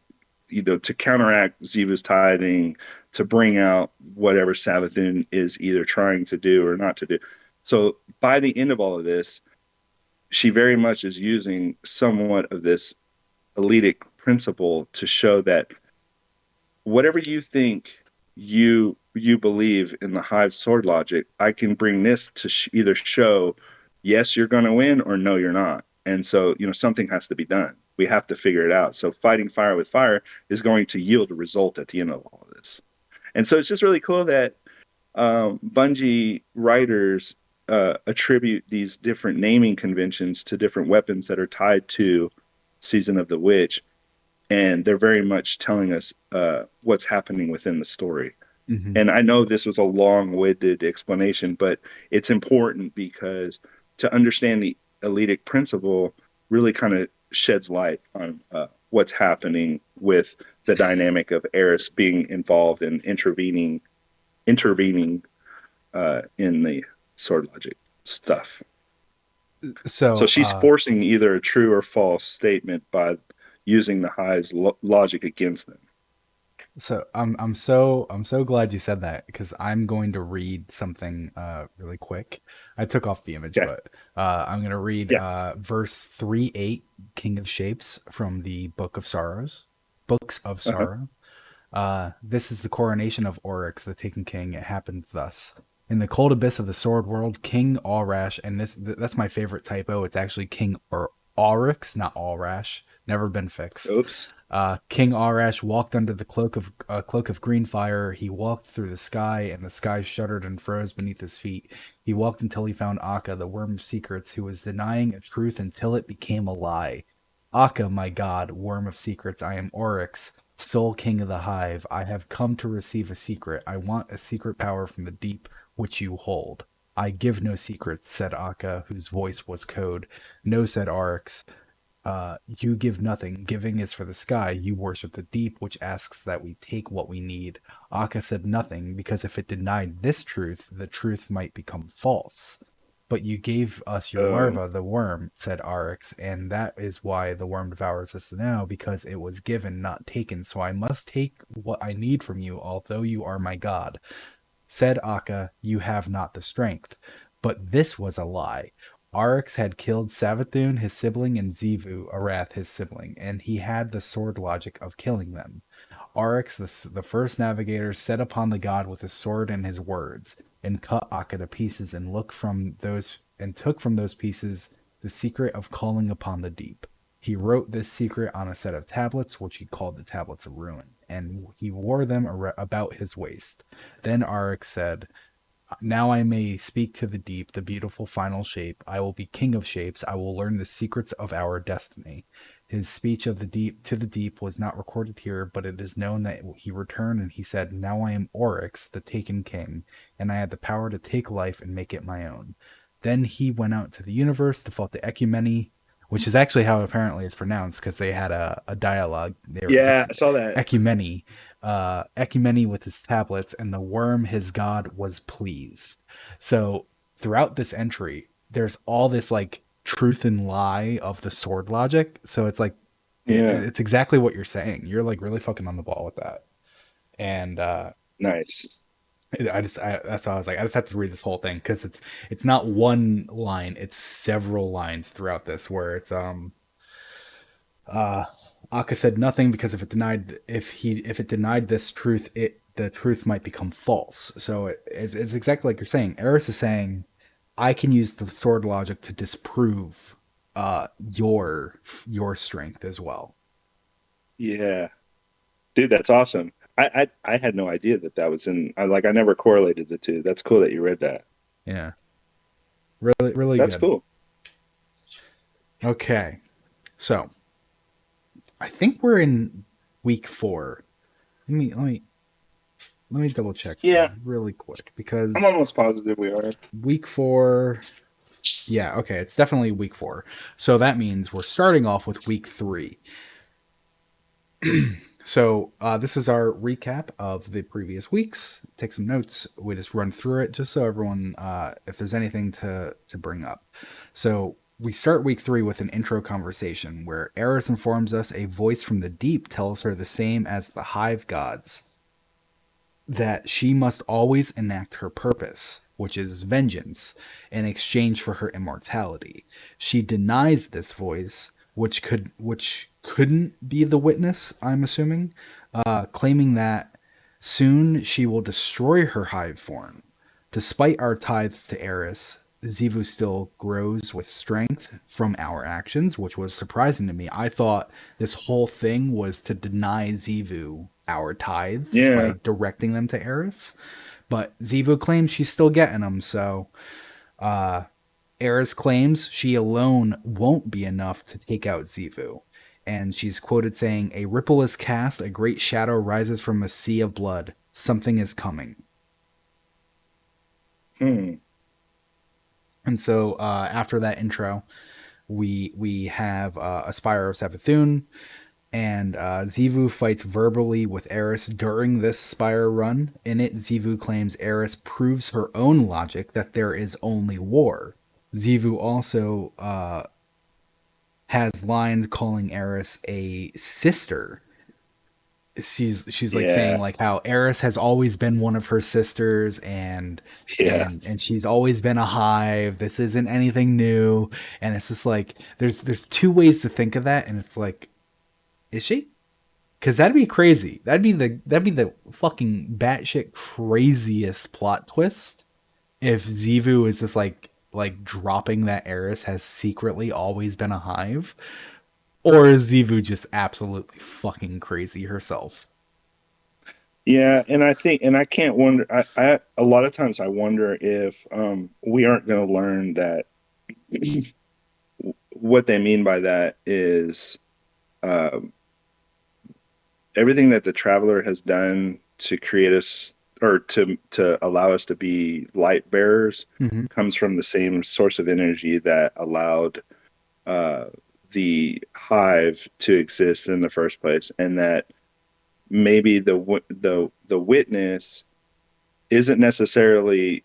to counteract Zivu's tithing, to bring out whatever Savathun is either trying to do or not to do. So by the end of all of this, she very much is using somewhat of this elitic principle to show that whatever you think you believe in the hive sword logic, I can bring this to either show yes you're going to win or no you're not. And so something has to be done. We have to figure it out. So fighting fire with fire is going to yield a result at the end of all of this. And so it's just really cool that Bungie writers attribute these different naming conventions to different weapons that are tied to Season of the Witch, and they're very much telling us what's happening within the story. Mm-hmm. And I know this was a long-winded explanation, but it's important because to understand the elitic principle really kind of sheds light on what's happening with the dynamic of Eris being involved and intervening in the sword logic stuff. So So, she's forcing either a true or false statement by using the hive's logic against them. So I'm so glad you said that because I'm going to read something really quick. I took off the image, Okay. but I'm going to read Yeah. verse 3:8, King of Shapes from the Books of Uh-huh. Sorrow. This is the coronation of Oryx, the taken king. It happened thus. In the cold abyss of the sword world, King Allrash, and that's my favorite typo. It's actually King or Oryx, not Allrash. Never been fixed. Oops. King Arash walked under the cloak of green fire. He walked through the sky, and the sky shuddered and froze beneath his feet. He walked until he found Akka, the worm of secrets, who was denying a truth until it became a lie. Akka, my god, worm of secrets, I am Oryx, sole king of the hive. I have come to receive a secret. I want a secret power from the deep which you hold. I give no secrets, said Akka, whose voice was code. No, said Oryx. You give nothing. Giving is for the sky. You worship the deep, which asks that we take what we need. Akka said nothing, because if it denied this truth, the truth might become false. But you gave us your Oh, larva, the worm, said Arix, and that is why the worm devours us now, because it was given, not taken. So I must take what I need from you, although you are my god. Said Akka, you have not the strength. But this was a lie. Arix had killed Savathun, his sibling, and Zivu, Arath, his sibling, and he had the sword logic of killing them. Arix, the first navigator, set upon the god with his sword and his words, and cut Akka to pieces, and took from those pieces the secret of calling upon the deep. He wrote this secret on a set of tablets, which he called the Tablets of Ruin, and he wore them about his waist. Then Arix said, now I may speak to the deep, the beautiful final shape. I will be king of shapes. I will learn the secrets of our destiny. His speech of the deep to the deep was not recorded here, but it is known that he returned and he said, now I am Oryx, the taken king, and I had the power to take life and make it my own. Then he went out to the universe to fight the Ecumeni, which is actually how apparently it's pronounced because they had a dialogue. yeah, That's I saw that. Ecumeni, Ecumeni with his tablets, and the worm, his god, was pleased. So throughout this entry, there's all this like truth and lie of the sword logic. So it's like Yeah, it's exactly what you're saying. You're like really fucking on the ball with that. And nice. that's why I was like, I just have to read this whole thing because it's not one line, it's several lines throughout this where it's uh, Akka said nothing because if it denied this truth, the truth might become false. So it's exactly like you're saying. Eris is saying, I can use the sword logic to disprove your strength as well. Yeah, dude, that's awesome. I had no idea that that was in. I never correlated the two. That's cool that you read that. Yeah, really really That's good. cool. Okay, so I think we're in week 4. Let me double check Yeah, really quick I'm because almost positive we are. week 4. Yeah, okay, it's definitely week 4. So that means we're starting off with week 3. So this is our recap of the previous weeks. Take some notes. We just run through it just so everyone, if there's anything to bring up. So We start week 3 with an intro conversation where Eris informs us a voice from the deep tells her the same as the hive gods, that she must always enact her purpose, which is vengeance, in exchange for her immortality. She denies this voice, which couldn't be the witness, I'm assuming, claiming that soon she will destroy her hive form. Despite our tithes to Eris, Zivu still grows with strength from our actions, which was surprising to me. I thought this whole thing was to deny Zivu our tithes Yeah. by directing them to Eris, but Zivu claims she's still getting them. So Eris claims she alone won't be enough to take out Zivu. And she's quoted saying, "A ripple is cast, a great shadow rises from a sea of blood. Something is coming." Hmm. And so after that intro, we have a Spire of Savathun, and Zivu fights verbally with Eris during this Spire run. In it, Zivu claims Eris proves her own logic that there is only war. Zivu also has lines calling Eris a sister. She's like saying Yeah. like how Eris has always been one of her sisters, and Yeah. and she's always been a hive. This isn't anything new. And it's just like there's two ways to think of that, and it's like, is she? Because that'd be crazy. That'd be the fucking batshit craziest plot twist if Zivu is just like dropping that Eris has secretly always been a hive, or is Zivu just absolutely fucking crazy herself? Yeah, and I think, and I can't wonder. I a lot of times I wonder if we aren't going to learn that what they mean by that is um, everything that the traveler has done to create us or to allow us to be light bearers Mm-hmm. comes from the same source of energy that allowed uh, the hive to exist in the first place, and that maybe the witness isn't necessarily,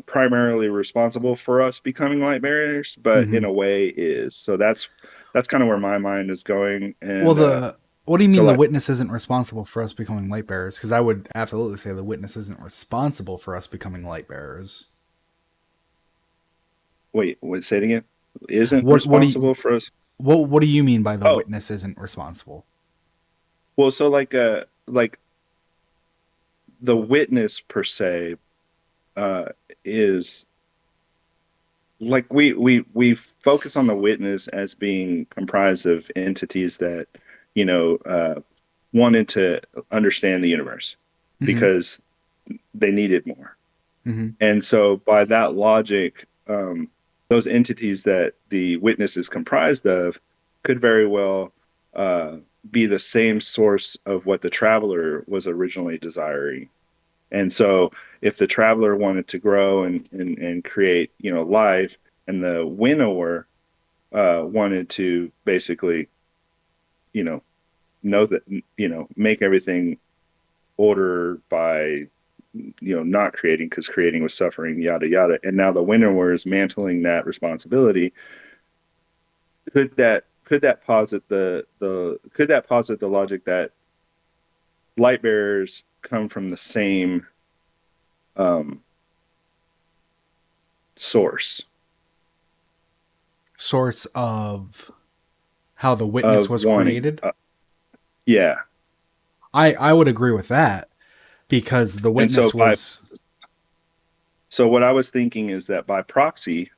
primarily responsible for us becoming light barriers, but in Mm-hmm. a way is. So that's kind of where my mind is going. Well, And the what do you so mean the like, witness isn't responsible for us becoming light bearers? Because I would absolutely say the witness isn't responsible for us becoming light bearers. wait, say it again. Isn't What do you responsible for us? what do you mean by the Oh, witness isn't responsible? well, so like the witness per se uh is like we focus on the witness as being comprised of entities that wanted to understand the universe Mm-hmm. because they needed more. Mm-hmm. And so, by that logic, those entities that the witness is comprised of could very well uh, be the same source of what the traveler was originally desiring. And so, if the traveler wanted to grow and create, life, and the winnower wanted to basically, you know, know that, make everything order by not creating because creating was suffering, yada yada, and now the winnower is mantling that responsibility. Could that posit the logic that light bearers come from the same um source Source of how the witness of was wanting? created? Yeah. I would agree with that because the And so witness by was. so what I was thinking is that by proxy,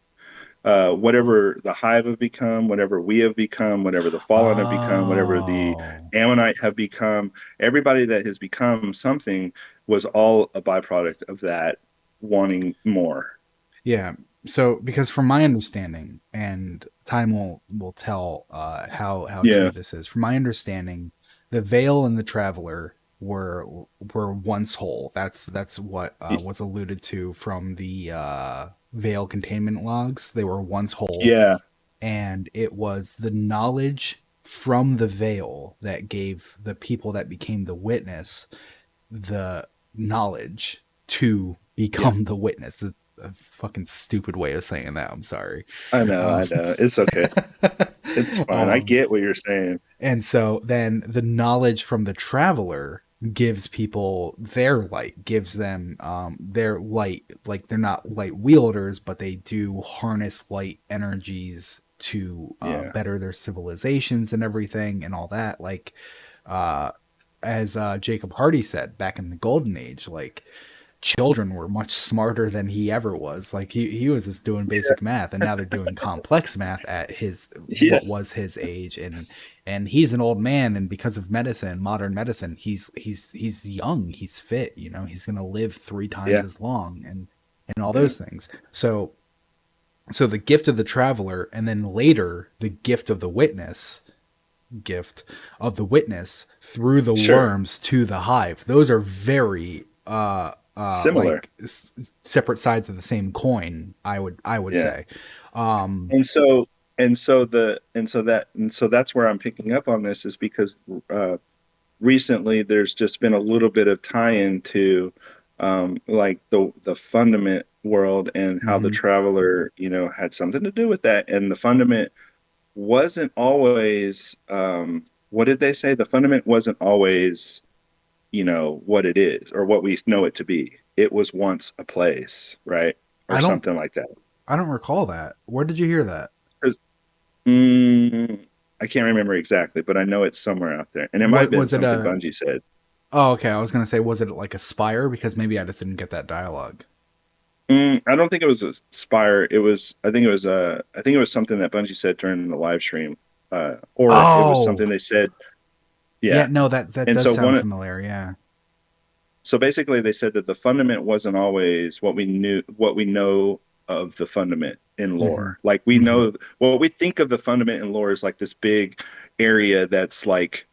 whatever the hive have become, whatever we have become, whatever the fallen have become, whatever the Oh. Ammonite have become, everybody that has become something was all a byproduct of that wanting more. Yeah. So, because from my understanding, and time will tell how true Yeah, this is. From my understanding, the Veil and the Traveler were once whole. That's what was alluded to from the Veil containment logs. They were once whole, yeah, and it was the knowledge from the Veil that gave the people that became the witness the knowledge to yeah, become the witness. a fucking stupid way of saying that. I'm sorry. I Um, know. It's okay. It's fine. I um, get what you're saying. and so then the knowledge from the traveler gives people their light, gives them their light. Like they're not light wielders, but they do harness light energies to Yeah. better their civilizations and everything and all that. Like, uh, as Jacob Hardy said back in the Golden Age, like children were much smarter than he ever was. Like he was just doing basic math, and now they're doing complex math at his Yeah. what was his age, and he's an old man, and because of medicine, modern medicine, he's young, he's fit, you know, he's gonna live 3 times Yeah. as long, and all Yeah. those things. So the gift of the traveler, and then later the gift of the witness through the Sure. worms to the hive. Those are very Similar. separate sides of the same coin. I would Yeah. say. Um, And so and so that's where I'm picking up on this is because uh recently there's just been a little bit of tie-in to like the fundament world and how the mhm. traveler, had something to do with that. And the fundament wasn't always what did they say? The fundament wasn't always, what it is or what we know it to be. It was once a place, right? Or I don't something like that. I don't recall that. Where did you hear that? 'Cause, mm, I can't remember exactly, but I know it's somewhere out there. And it might have What been was it something a? Bungie said. Oh, okay. I was gonna say, was it like a spire? Because maybe I just didn't get that dialogue. I don't think it was a Spire. I think it was something that Bungie said during the live stream, or it was Oh, something they said. yeah. Yeah, No, that and does so sound familiar. Yeah. so basically they said that the fundament wasn't always what we know of the fundament in Hmm. lore. Like we Hmm. know what we think of the fundament in lore is like this big area that's like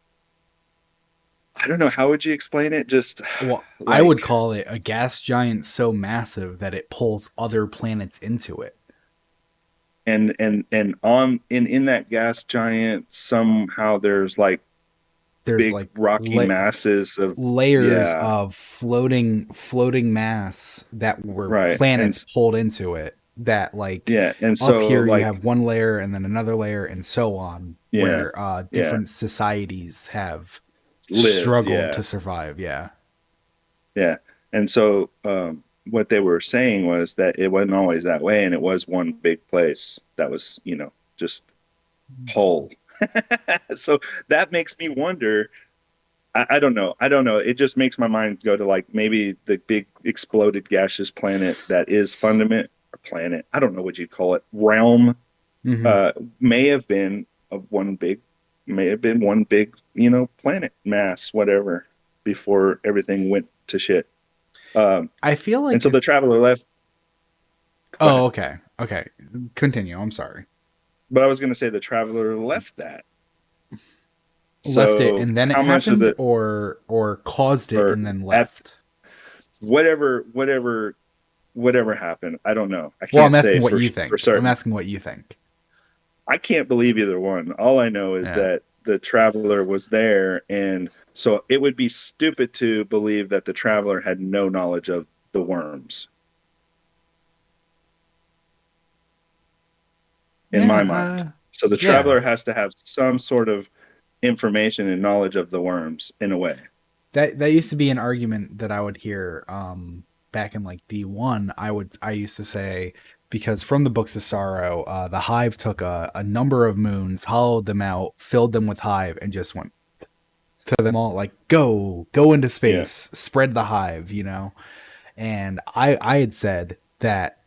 I don't know how would you explain it? Just Well, I would like call it a gas giant so massive that it pulls other planets into it. and on in that gas giant somehow there's like There's big like rocky masses of layers yeah, of floating mass that were right. planets pulled into it. That like And up so here you like have one layer and then another layer and so on, yeah, where yeah, different societies have lived, struggled yeah, to survive. Yeah. yeah. And so what they were saying was that it wasn't always that way and it was one big place that was, just whole. So that makes me wonder. I don't know. I don't know. It just makes my mind go to like maybe the big exploded gaseous planet that is Fundament or planet. I don't know what you'd call it. Realm Hmm. uh, may have been of one big, may have been one big, planet mass, whatever, before everything went to shit. Um, I feel and like so the it's. traveler left. Go Oh, ahead. okay. Okay. Continue. I'm sorry. But I was going to say the traveler left that. Left it So and then it how much of happened, the or caused it or and then at left. whatever happened, I don't know. I Well, can't I'm say asking what for you for think. I'm certain. asking what you think. I can't believe either one. All I know is Yeah. that the traveler was there, and so it would be stupid to believe that the traveler had no knowledge of the worms, in Yeah. my mind. So the Yeah. traveler has to have some sort of information and knowledge of the worms in a way. That used to be an argument that I would hear back in like D1. I used to say, because from the Books of Sorrow, the Hive took a number of moons, hollowed them out, filled them with Hive, and just went to them all like go into Yeah. space, spread the Hive, you know. And I had said that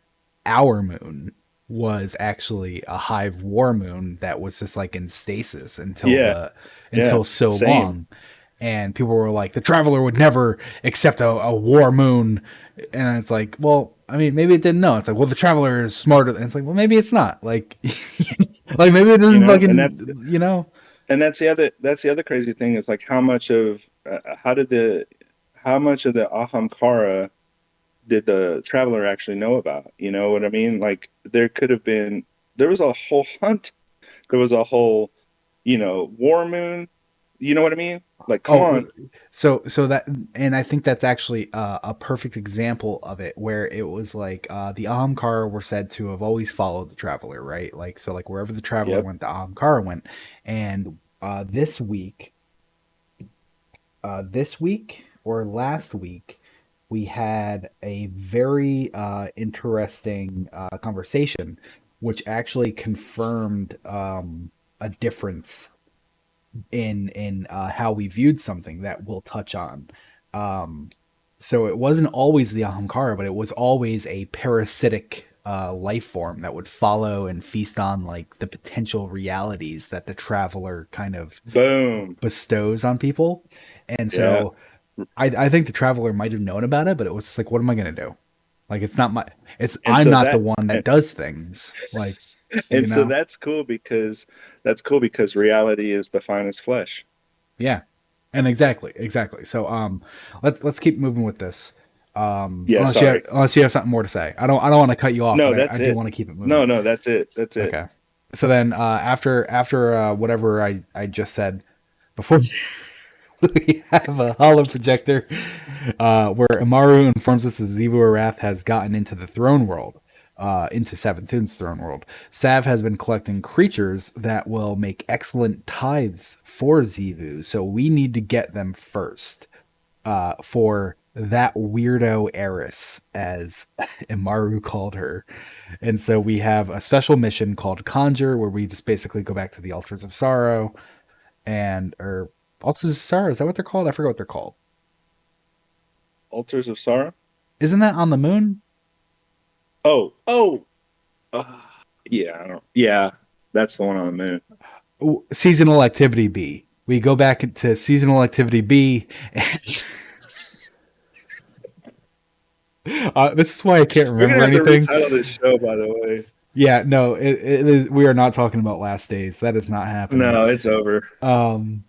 our moon was actually a Hive war moon that was just like in stasis Yeah. Yeah. until so Same. long. And people were like, the Traveler would never accept a war moon. And it's like, well, I mean, maybe it didn't know. It's like, well, the Traveler is smarter. And it's like, well, maybe it's not. Like, like maybe it doesn't And that's fucking, you know. that's the other crazy thing is like how much of how much of the Ahamkara did the traveler actually know about? You know what I mean? Like there was a whole hunt. There was a whole, war moon. You know what I mean? Like, come Oh, on. so that, and I think that's actually a perfect example of it, where it was like the Ahamkara were said to have always followed the traveler, right? Like, so like wherever the traveler Yep. went, the Ahamkara went. And this week or last week, we had a very interesting conversation, which actually confirmed a difference in how we viewed something that we'll touch on. Um, so it wasn't always the Ahamkara, but it was always a parasitic life form that would follow and feast on like the potential realities that the traveler kind of Boom. bestows on people. And Yeah. so I think the traveler might have known about it, but it was just like, what am I gonna do? Like it's not my it's And I'm so not the that one that and, does things. Like, you and so know? that's cool because reality is the finest flesh. Yeah. And exactly. So let's keep moving with this. Yeah, sorry. Unless you have something more to say. I don't want to cut you off, No, but I that's do it. want to keep it moving. No, that's it. That's it. Okay. So then after whatever I just said before, we have a hollow projector where Amaru informs us that Xivu Arath has gotten into the throne world, into Savathun's throne world. Sav has been collecting creatures that will make excellent tithes for Xivu, so we need to get them first for that weirdo Eris, as Imaru called her. And so we have a special mission called Conjure, where we just basically go back to the Altars of Sorrow or Altars of Sorrow. Is that what they're called? I forget what they're called. Altars of sorrow. Isn't that on the moon? Oh. Uh, yeah, I don't. Yeah, that's the one on the moon. Seasonal activity B. We go back to seasonal activity B, and this is why I can't We're gonna remember have to anything. retitle this show, by the way. Yeah, no, it is. We are not talking about last days. That is not happening. No, it's over. Um,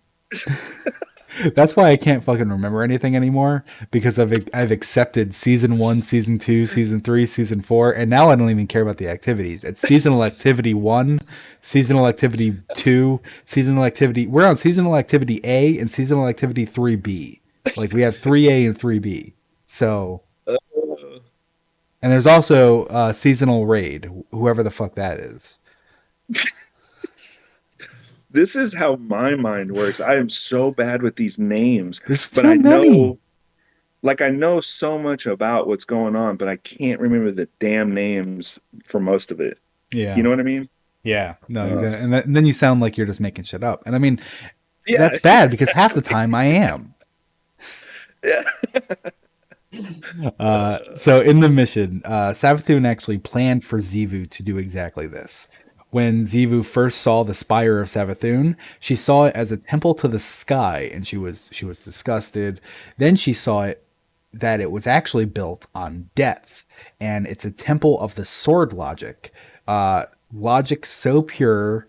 that's why I can't fucking remember anything anymore, because I've accepted season 1, season 2, season 3, season 4, and now I don't even care about the activities. It's seasonal activity 1, seasonal activity 2, seasonal activity. We're on seasonal activity A and seasonal activity 3B. Like we have 3A and 3B. So, Uh, and there's also seasonal raid, whoever the fuck that is. this is how my mind works. I am so bad with these names, There's but too many. I know so much about what's going on, but I can't remember the damn names for most of it. You Yeah. know what I mean? Yeah, no, Uh, exactly. And then you sound like you're just making shit up. And I mean, yeah, that's bad because half the exactly. time I am. Yeah. So in the mission, Savathun actually planned for Xivu to do exactly this. When Xivu first saw the spire of Savathun, she saw it as a temple to the sky, and she was disgusted. Then she saw it that it was actually built on death, and it's a temple of the sword logic. Logic so pure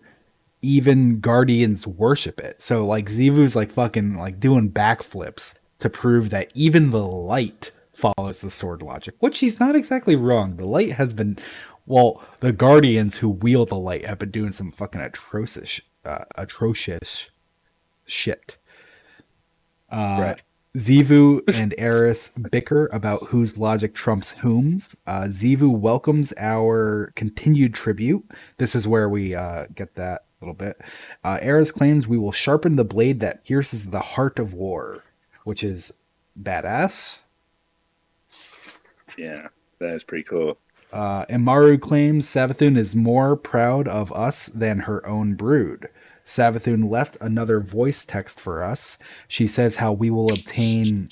even guardians worship it. So like Xivu's like fucking like doing backflips to prove that even the light follows the sword logic, which he's not exactly wrong. The light has been, well, the guardians who wield the light have been doing some fucking atrocious shit. Right. Xivu and Eris bicker about whose logic trumps whom's. Xivu welcomes our continued tribute. This is where we get that a little bit. Eris claims we will sharpen the blade that pierces the heart of war, which is badass. Yeah, that is pretty cool. Imaru claims Savathun is more proud of us than her own brood. Savathun left another voice text for us. She says how we will obtain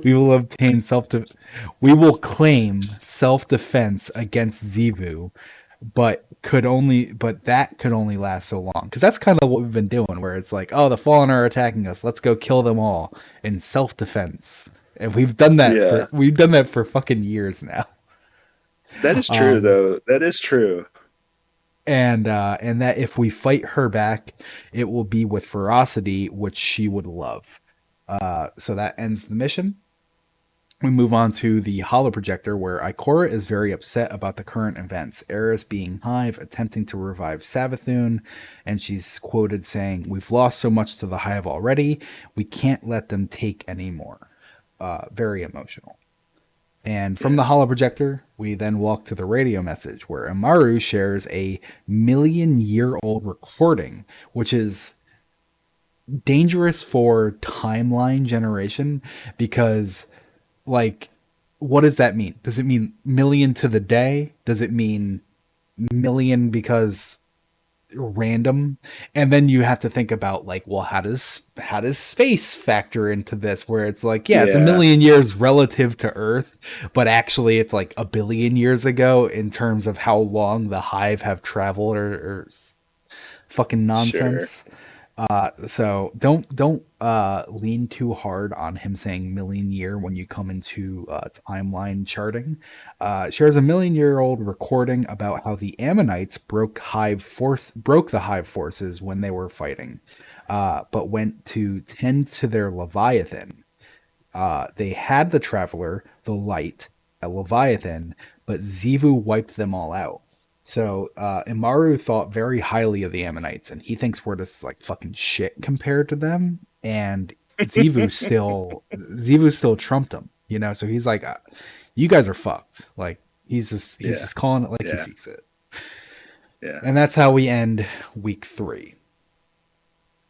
we will claim self-defense against Xivu, but that could only last so long, because that's kind of what we've been doing, where it's like, oh, the fallen are attacking us, let's go kill them all in self-defense. And Yeah, we've done that for fucking years now. that is true, um though. That is true. and that if we fight her back, it will be with ferocity, which she would love. So that ends the mission. We move on to the holoprojector, where Ikora is very upset about the current events. Eris being Hive, attempting to revive Savathun, and she's quoted saying, "We've lost so much to the Hive already. We can't let them take any more." Very emotional. And from the Yeah. holoprojector, we then walk to the radio message, where Amaru shares a million-year-old recording, which is dangerous for timeline generation because, like, what does that mean? Does it mean million to the day? Does it mean million because random? And then you have to think about, like, well, how does space factor into this, where it's like, yeah, it's a Yeah. million years relative to Earth, but actually it's like a billion years ago in terms of how long the Hive have traveled, or fucking Sure. nonsense. So don't lean too hard on him saying million year when you come into timeline charting. Shares a million-year-old recording about how the Ammonites broke the Hive forces when they were fighting, but went to tend to their Leviathan. They had the Traveler, the Light, a Leviathan, but Zivu wiped them all out. So Imaru thought very highly of the Ammonites, and he thinks we're just like fucking shit compared to them. And Zivu still trumped him, you know. So he's like, "You guys are fucked." Like he's Yeah. just calling it like he Yeah. sees it. Yeah. And that's how we end week 3.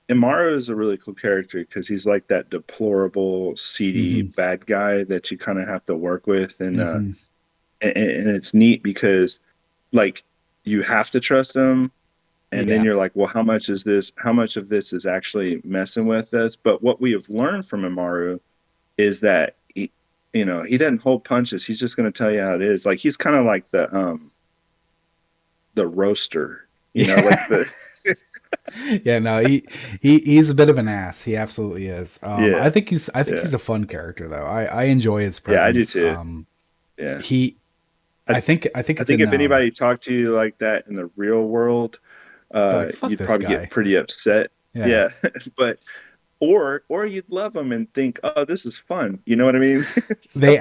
Imara is a really cool character because he's like that deplorable, seedy Mm-hmm. bad guy that you kind of have to work with, Mm-hmm. and it's neat because like you have to trust him, and then Yeah. you're like, well, how much is this? How much of this is actually messing with us? But what we have learned from Imaru is that he doesn't hold punches. He's just going to tell you how it is. Like he's kind of like the roaster, like Yeah. the Yeah, no, he's a bit of an ass. He absolutely is. I yeah, think he's yeah, a fun character though. I enjoy his yeah. I do presence. too. Yeah. He I I think I it's think in if anybody talked to you like that in the real world, they're like, fuck you'd this probably get guy. pretty upset. Yeah. Yeah, but or you'd love them and think, oh, this is fun. You know what I mean? They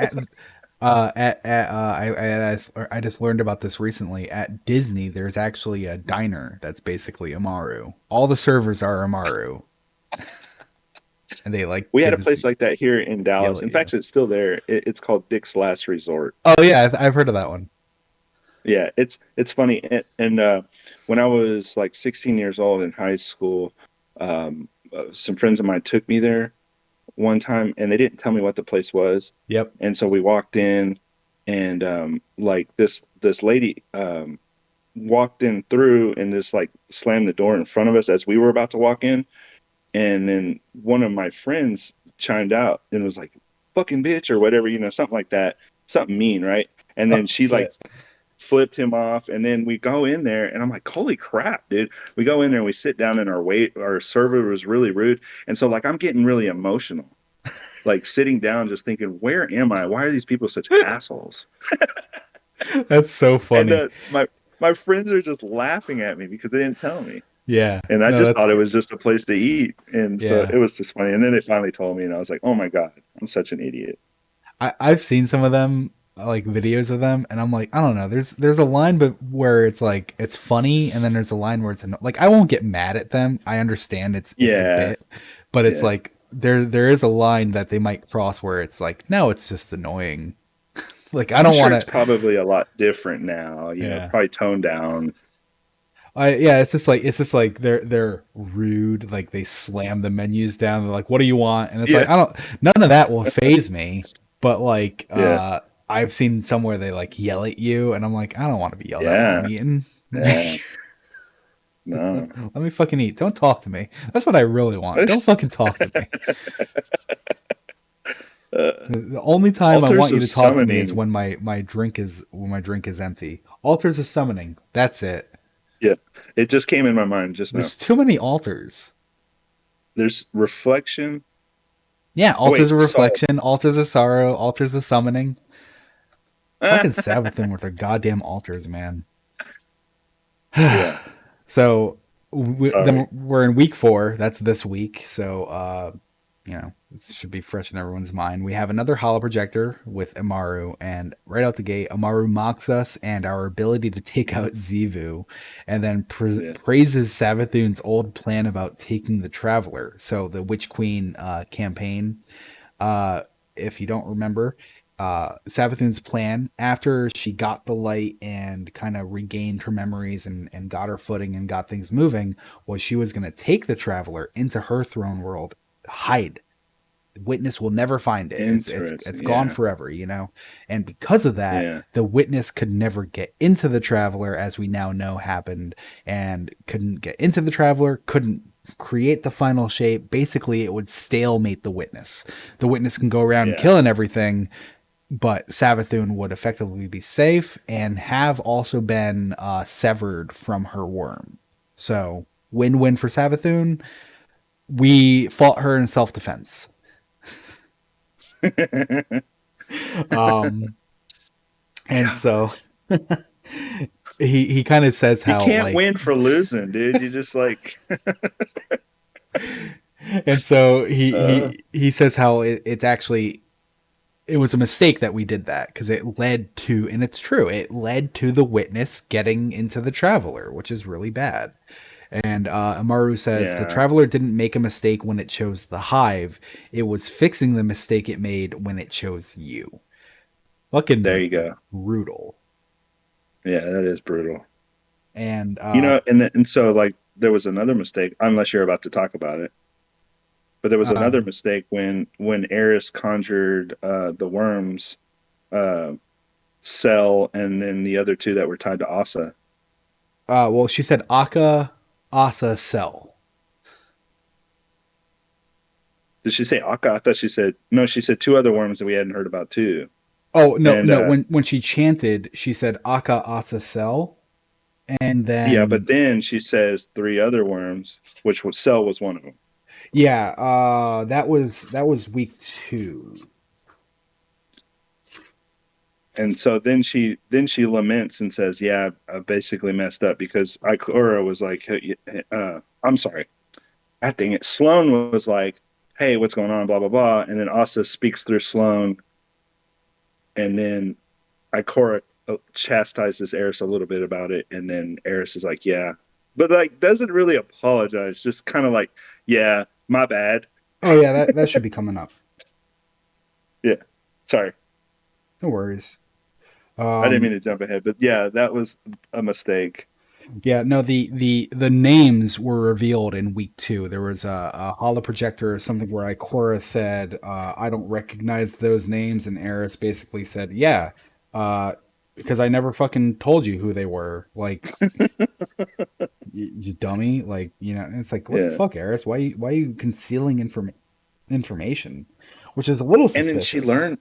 So I just learned about this recently. At Disney, there's actually a diner that's basically Amaru. All the servers are Amaru, and they like we had get a to place like that here in yell Dallas. at In you. fact, it's still there. It's called Dick's Last Resort. Oh yeah, I've heard of that one. Yeah, it's funny. And when I was like 16 years old in high school, some friends of mine took me there one time, and they didn't tell me what the place was. Yep. And so we walked in, and like this lady walked in through and just like slammed the door in front of us as we were about to walk in. And then one of my friends chimed out and was like, "Fucking bitch" or whatever, something like that, something mean, right? And Oh then she like shit. flipped him off, and then we go in there and I'm like, holy crap, dude. We go in there and we sit down, and our server was really rude, and so like I'm getting really emotional, like sitting down just thinking, where am I? Why are these people such assholes? That's so And funny. my friends are just laughing at me because they didn't tell me, Yeah. and I No, just that's thought it was just a place to eat, and so yeah. it was just funny. And then they finally told me, and I was like, oh my god, I'm such an idiot. I've seen some of them, like videos of them, and I'm like, I don't know. There's a line, but where it's like it's funny, and then there's a line where like I won't get mad at them. I understand it's a Yeah, bit, but it's yeah. like there is a line that they might cross where it's like, no, it's just annoying. Like I I'm don't sure want it's to. probably a lot different now, Yeah. probably toned down. Yeah, it's just like they're rude. Like they slam the menus down. They're like, "What do you want?" And it's like, Yeah, I don't. None of that will phase me. But like, yeah, I've seen somewhere they like yell at you, and I'm like, I don't want to be yelled at while I'm yeah, eating. yeah. Let No. me fucking eat. Don't talk to me. That's what I really want. Don't fucking talk to me. The only time I Altars want you of to talk to me is Summoning. when my drink is empty. Altars of summoning. That's it. Yeah, it just came in my mind just now. There's too many altars. There's reflection. Yeah, Oh altars wait, of Saul. reflection, altars of sorrow, altars of summoning. Fucking Ah, Sabbathing with their goddamn altars, man. yeah. So then Sorry. we're in week 4. That's this week. So should be fresh in everyone's mind. We have another holoprojector with Amaru, and right out the gate, Amaru mocks us and our ability to take out Zivu, and then Yeah. praises Savathun's old plan about taking the Traveler. So the Witch Queen campaign, uh, if you don't remember, Savathun's plan after she got the light and kind of regained her memories and got her footing and got things moving was she was going to take the Traveler into her throne world, hide. Witness will never find it. It's Interesting. gone Yeah. forever, you know. And because of that, Yeah. the witness could never get into the Traveler, as we now know happened, and couldn't get into the Traveler, couldn't create the final shape. Basically, it would stalemate the witness. The witness can go around Yeah. killing everything, but Savathun would effectively be safe and have also been severed from her worm. So win-win for Savathun. We fought her in self-defense. Um, and God, so he kind of says you how can't like, win for losing, dude. You just like, and so uh, he says how it's actually it was a mistake that we did that because it led to, and it's true, it led to the witness getting into the Traveler, which is really bad. And Amaru says the yeah. Traveler didn't make a mistake when it chose the Hive; it was fixing the mistake it made when it chose you. There Fucking you go. brutal. Yeah, that is brutal. And And so like there was another mistake, unless you're about to talk about it. But there was another um, mistake when Eris conjured the worms, uh, Cell, and then the other two that were tied to Asa. well, she said Aka, Asa, Cell. Did she say Akka? I thought she said no. She said two other worms that we hadn't heard about too. Oh no, And no. When she chanted, she said Aka, Asa, Cell, and yeah, but then then she says three other worms, which was Cell was one of them. yeah, that was week 2. And so then she laments and says, "Yeah, I basically messed up because Ikora was like, hey, I'm sorry, God dang it." Sloan was like, "Hey, what's going on?" Blah blah blah, and then Asa speaks through Sloan, and then Ikora chastises Eris a little bit about it, and then Eris is like, "Yeah," but like doesn't really apologize, just kind of like, "Yeah, my bad." Oh yeah, that should be coming up. Yeah, sorry, No worries. I didn't mean Um, to jump ahead, but yeah, that was a mistake. yeah, no, the names were revealed in week 2. There was a holoprojector or something where Ikora said, "I don't recognize those names," and Eris basically said, "Yeah, uh, because I never fucking told you who they were." Like, you dummy, like, you know. And it's like, what the Yeah. fuck, Eris? Why are you concealing information, which is a little And then she suspicious. learned,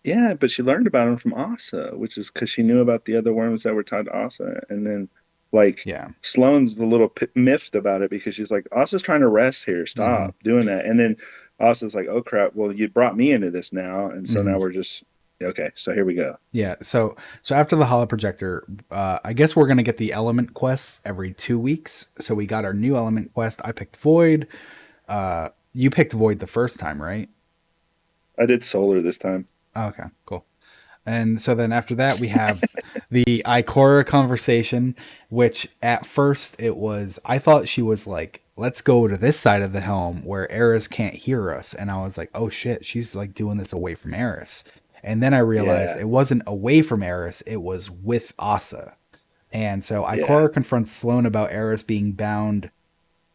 yeah, but she learned about him from Asa, which is because she knew about the other worms that were tied to Asa. And then, like, Yeah. Sloane's a little miffed about it because she's like, Asa's trying to rest here. Hmm. Stop doing that. And then Asa's like, oh crap, well, you brought me into this now. And so Hmm. now we're just, okay, so here we go. Yeah. So after the holoprojector, I guess we're gonna get the element quests every 2 weeks. So we got our new element quest. I picked Void. You picked Void the first time, right? I did solar this time. Okay, cool. And so then after that, we have the Ikora conversation, which at first it was, I thought she was like, let's go to this side of the helm where Eris can't hear us. And I was like, oh shit, she's like doing this away from Eris. And then I realized Yeah, it wasn't away from Eris, it was with Asa. And so yeah, Ikora confronts Sloane about Eris being bound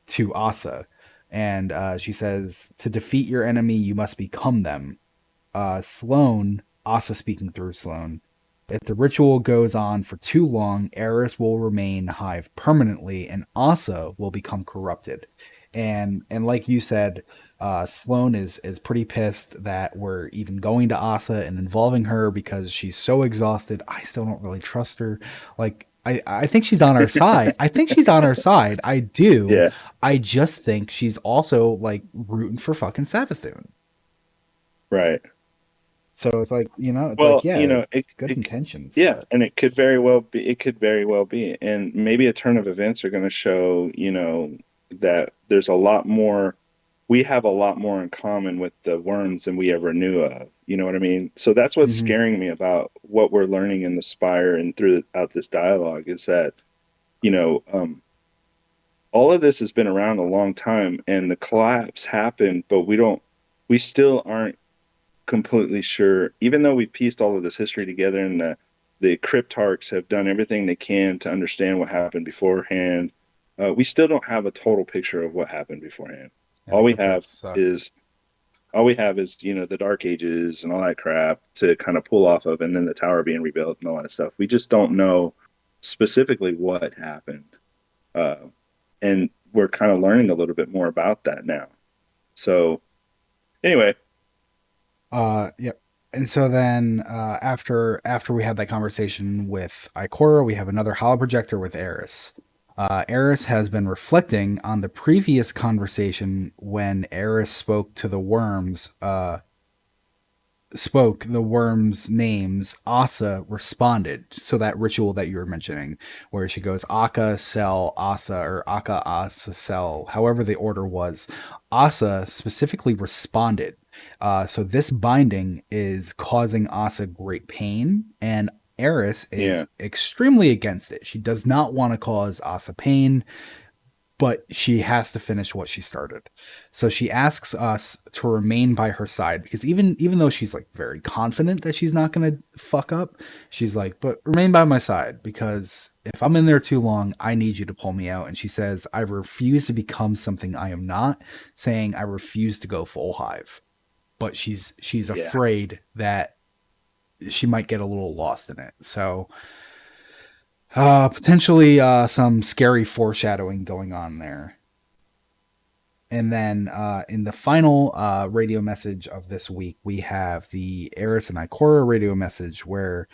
to Asa. And she says, to defeat your enemy, you must become them. Sloane, Asa speaking through Sloane, if the ritual goes on for too long, Eris will remain Hive permanently, and Asa will become corrupted. And like you said, Sloane is pretty pissed that we're even going to Asa and involving her because she's so exhausted. I still don't really trust her. Like I think she's on our side. I think she's on our side. I do. yeah, I just think she's also like rooting for fucking Savathun. right. So it's like, it's like, Well, yeah, good intentions, yeah, but and it could very well be. And maybe a turn of events are going to show, that there's a lot more. we have a lot more in common with the worms than we ever knew of. You know what I mean? So that's what's Hmm. scaring me about what we're learning in the Spire and throughout this dialogue is that, you know, all of this has been around a long time and the collapse happened, but we still aren't completely sure, even though we've pieced all of this history together and the cryptarchs have done everything they can to understand what happened beforehand, we still don't have a total picture of what happened beforehand. Yeah, the All we cryptarchs have suck. is all we have is, the Dark Ages and all that crap to kind of pull off of, and then the tower being rebuilt and all that stuff. We just don't know specifically what happened. Uh, and we're kind of learning a little bit more about that now. So, anyway, Yep. And so then, after we had that conversation with Ikora, we have another holoprojector with Eris. Eris has been reflecting on the previous conversation when Eris spoke the worms' names. Asa responded. So that ritual that you were mentioning, where she goes Aka Sel Asa or Aka Asa Sel, however the order was, Asa specifically responded. So this binding is causing Asa great pain, and Eris is yeah, extremely against it. She does not want to cause Asa pain, but she has to finish what she started. So she asks us to remain by her side because even though she's like very confident that she's not going to fuck up, she's like, "But remain by my side because if I'm in there too long, I need you to pull me out." And she says, "I refuse to become something I am not," saying, "I refuse to go full hive." But she's yeah. afraid that she might get a little lost in it. So potentially some scary foreshadowing going on there. And then in the final radio message of this week, we have the Eris and Ikora radio message where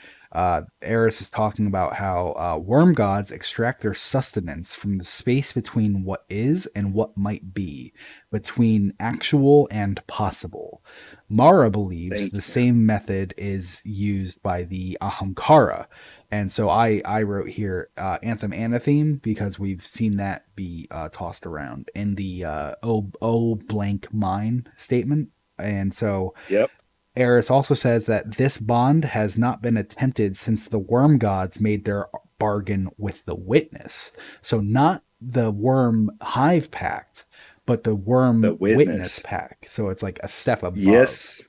Eris is talking about how worm gods extract their sustenance from the space between what is and what might be, between actual and possible. Mara believes the Thank you. same method is used by the Ahamkara, and so I wrote here anthem and a theme because we've seen that be tossed around in the o blank mine statement. And so Yep. Eris also says that this bond has not been attempted since the worm gods made their bargain with the witness. So not the worm hive pact, but the The worm witness witness. pact. So it's like a step above. Yes.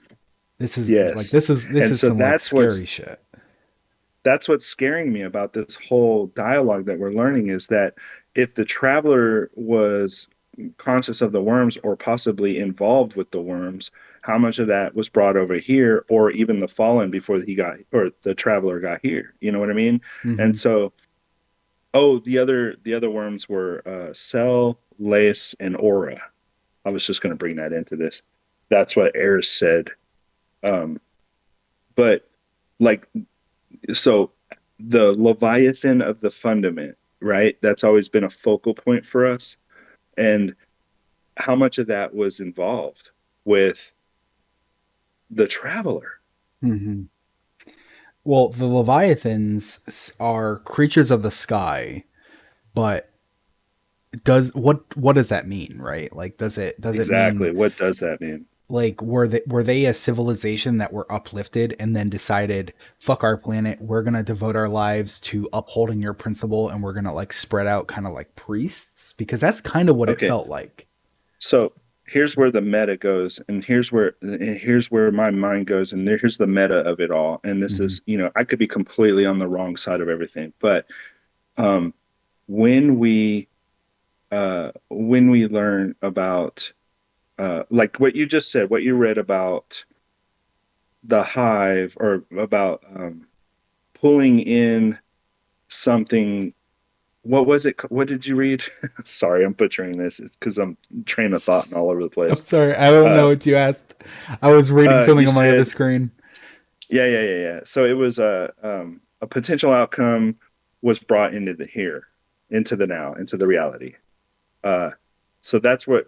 This is like Yes. this And is so some like scary shit. that's what's scaring me about this whole dialogue that we're learning is that if the traveler was conscious of the worms or possibly involved with the worms, how much of that was brought over here or even the fallen before he got or the traveler got here? You know what I mean? Hmm. And so, oh, the other worms were Cell, Lace, and Aura. I was just going to bring that into this. That's what Ayers said. Um, but like so the Leviathan of the fundament, right? That's always been a focal point for us. And how much of that was involved with the traveler? Hmm. Well, the Leviathans are creatures of the sky, but what does that mean, right? Like does it Exactly. mean What does that mean? like were they a civilization that were uplifted and then decided fuck our planet, we're going to devote our lives to upholding your principle and we're going to like spread out kind of like priests because that's kind of what it Okay. felt like. So here's where the meta goes, and here's where my mind goes, and here's the meta of it all. And this Hmm. is, I could be completely on the wrong side of everything, but um, when we learn about like what you just said, what you read about the hive or about pulling in something. What was it? What did you read? Sorry, I'm butchering this. It's because I'm train of thought and all over the I'm place. sorry, I don't know Uh, what you asked. I was reading something you on my other said, screen. yeah, yeah, yeah, yeah. So it was a potential outcome was brought into the here, into the now, into the reality. Uh, so that's what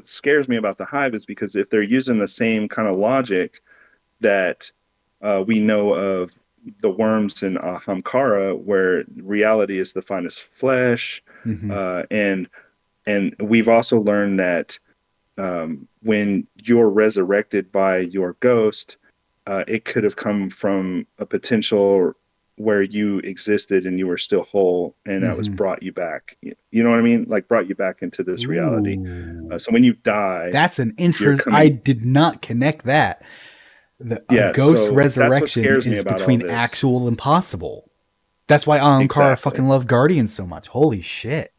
scares me about the hive is because if they're using the same kind of logic that we know of the worms in Hamkara, where reality is defined as flesh, Hmm. and we've also learned that. when you're resurrected by your ghost, it could have come from a potential where you existed and you were still whole, and that was Mm-hmm. brought you back. You know what I mean? Like brought you back into this reality. Ooh, So when you die, that's an you're interest. I coming. did not connect that. A Yeah. ghost So that's what resurrection scares me is about all between this. actual and possible. That's why Ankara Exactly. fucking loved Guardians so much. Holy shit.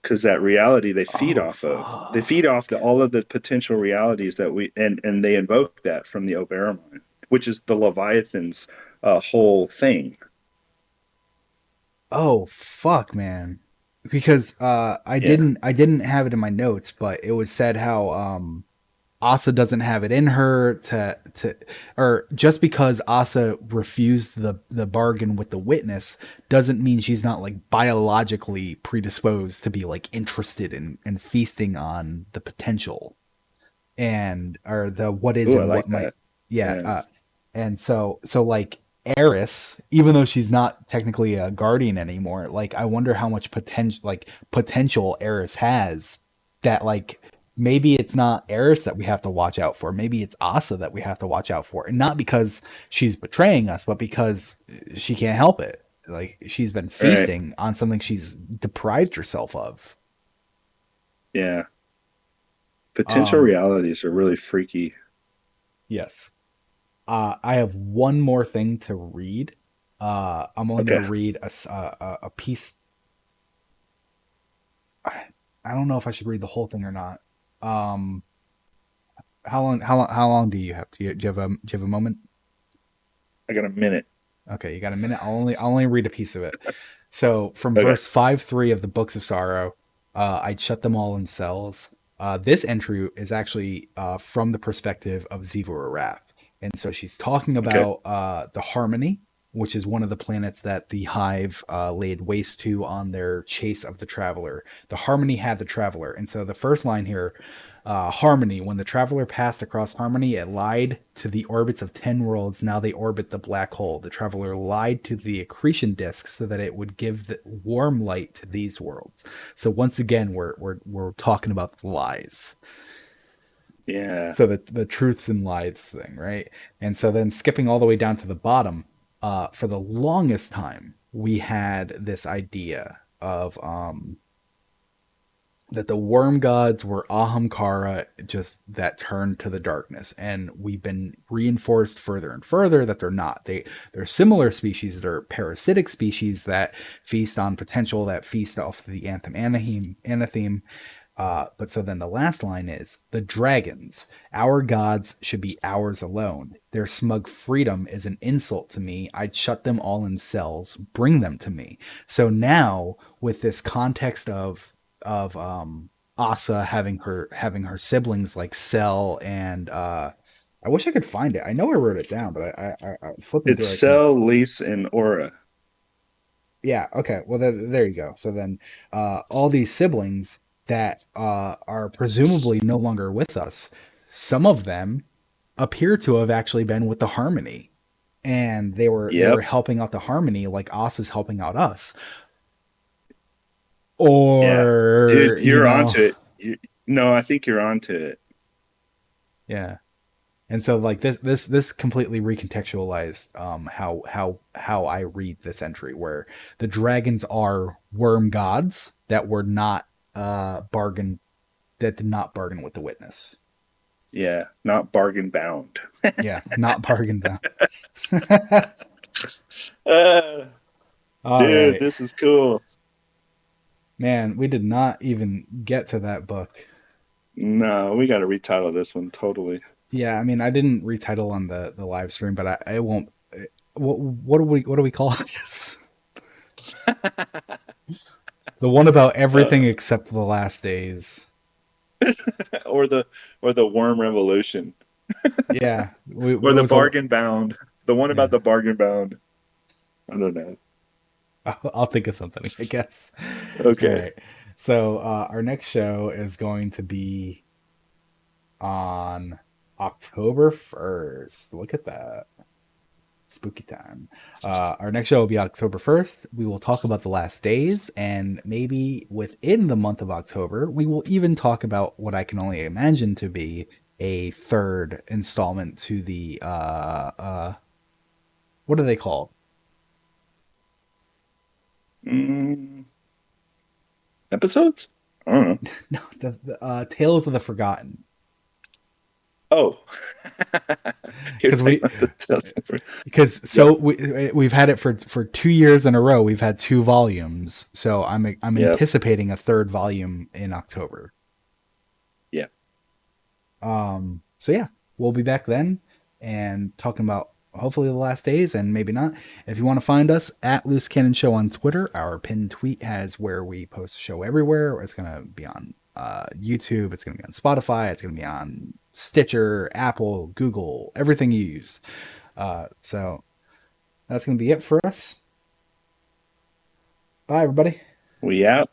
Because that reality they feed Oh off of. They feed fuck. off all of the potential realities that and they invoke that from the Oberon, which is the Leviathan's whole thing. Oh fuck, man. Because Yeah. I didn't have it in my notes, but it was said how Asa doesn't have it in her to or just because Asa refused the bargain with the witness doesn't mean she's not like biologically predisposed to be like interested in feasting on the potential and or the what is Ooh, I and what like might. that. Yeah, Yeah. and so like Eris, even though she's not technically a guardian anymore, like I wonder how much potential Eris has that like maybe it's not Eris that we have to watch out for, maybe it's Asa that we have to watch out for, and not because she's betraying us, but because she can't help it, like she's been All right. feasting on something she's deprived herself of. Yeah. Potential um realities are really freaky. yes. I have one more thing to read. I'm only going to Okay. read a piece. I don't know if I should read the whole thing or not. Um, how long do you have? Do you have a moment? I got a minute. Okay, you got a minute. I'll only read a piece of it. So from Okay. verse 5-3 of the Books of Sorrow, I'd shut them all in cells. This entry is actually from the perspective of Zivu Arath. And so she's talking Okay. about the Harmony, which is one of the planets that the Hive laid waste to on their chase of the Traveler. The Harmony had the Traveler. And so the first line here, Harmony. When the traveler passed across Harmony, it lied to the orbits of 10 worlds. Now they orbit the black hole. The traveler lied to the accretion disk so that it would give the warm light to these worlds. So once again, we're talking about the lies. Yeah. So the truths and lies thing, right? And so then skipping all the way down to the bottom, for the longest time, we had this idea of that the worm gods were Ahamkara, just that turned to the darkness, and we've been reinforced further and further that they're not. They're similar species. They're parasitic species that feast on potential, that feast off the anthem anatheme. But so then the last line is the dragons. Our gods should be ours alone. Their smug freedom is an insult to me. I'd shut them all in cells. Bring them to me. So now with this context of Asa having her siblings like Cell and I wish I could find it. I know I wrote it down, but I flipping It's through I can't. Cell, Lease, and Aura. Yeah, okay. Well, there you go. So then, all these siblings that are presumably no longer with us, some of them appear to have actually been with the Harmony, and they were Yep. helping out the Harmony like Asa's helping out us, Yeah. Dude, or you you're know, onto it. No, I think you're onto it. yeah. And so like this completely recontextualized how I read this entry where the dragons are worm gods that were not bargain that did not bargain with the witness. Yeah. Not bargain bound. Yeah, not bargain bound. Uh, All dude, right. this is cool. Man, we did not even get to that book. No, we got to retitle this one totally. Yeah, I mean I didn't retitle on the live stream, but I won't what do we call this? The one about everything Uh, except the last days. or the worm revolution Yeah, or what the was a bargain bound. The one yeah. about the bargain bound. I don't know. I'll think of something, I guess. All Okay. right. So our next show is going to be on October 1st. Look at that. Spooky time. Our next show will be October 1st. We will talk about the last days, and maybe within the month of October, we will even talk about what I can only imagine to be a third installment to the what are they called? Mm, episodes? I don't know. No, the Tales of the Forgotten. Oh, you're Because talking we about the Tales because Yep, we've had it for 2 years in a row. We've had two volumes, so I'm yep, anticipating a third volume in October. yeah. So yeah, we'll be back then and talking about hopefully the last days and maybe not. If you want to find us at Loose Cannon Show on Twitter, our pinned tweet has where we post the show everywhere. It's gonna be on YouTube. It's gonna be on Spotify. It's gonna be on Stitcher, Apple, Google, everything you use. So that's gonna be it for us. Bye, everybody. We out.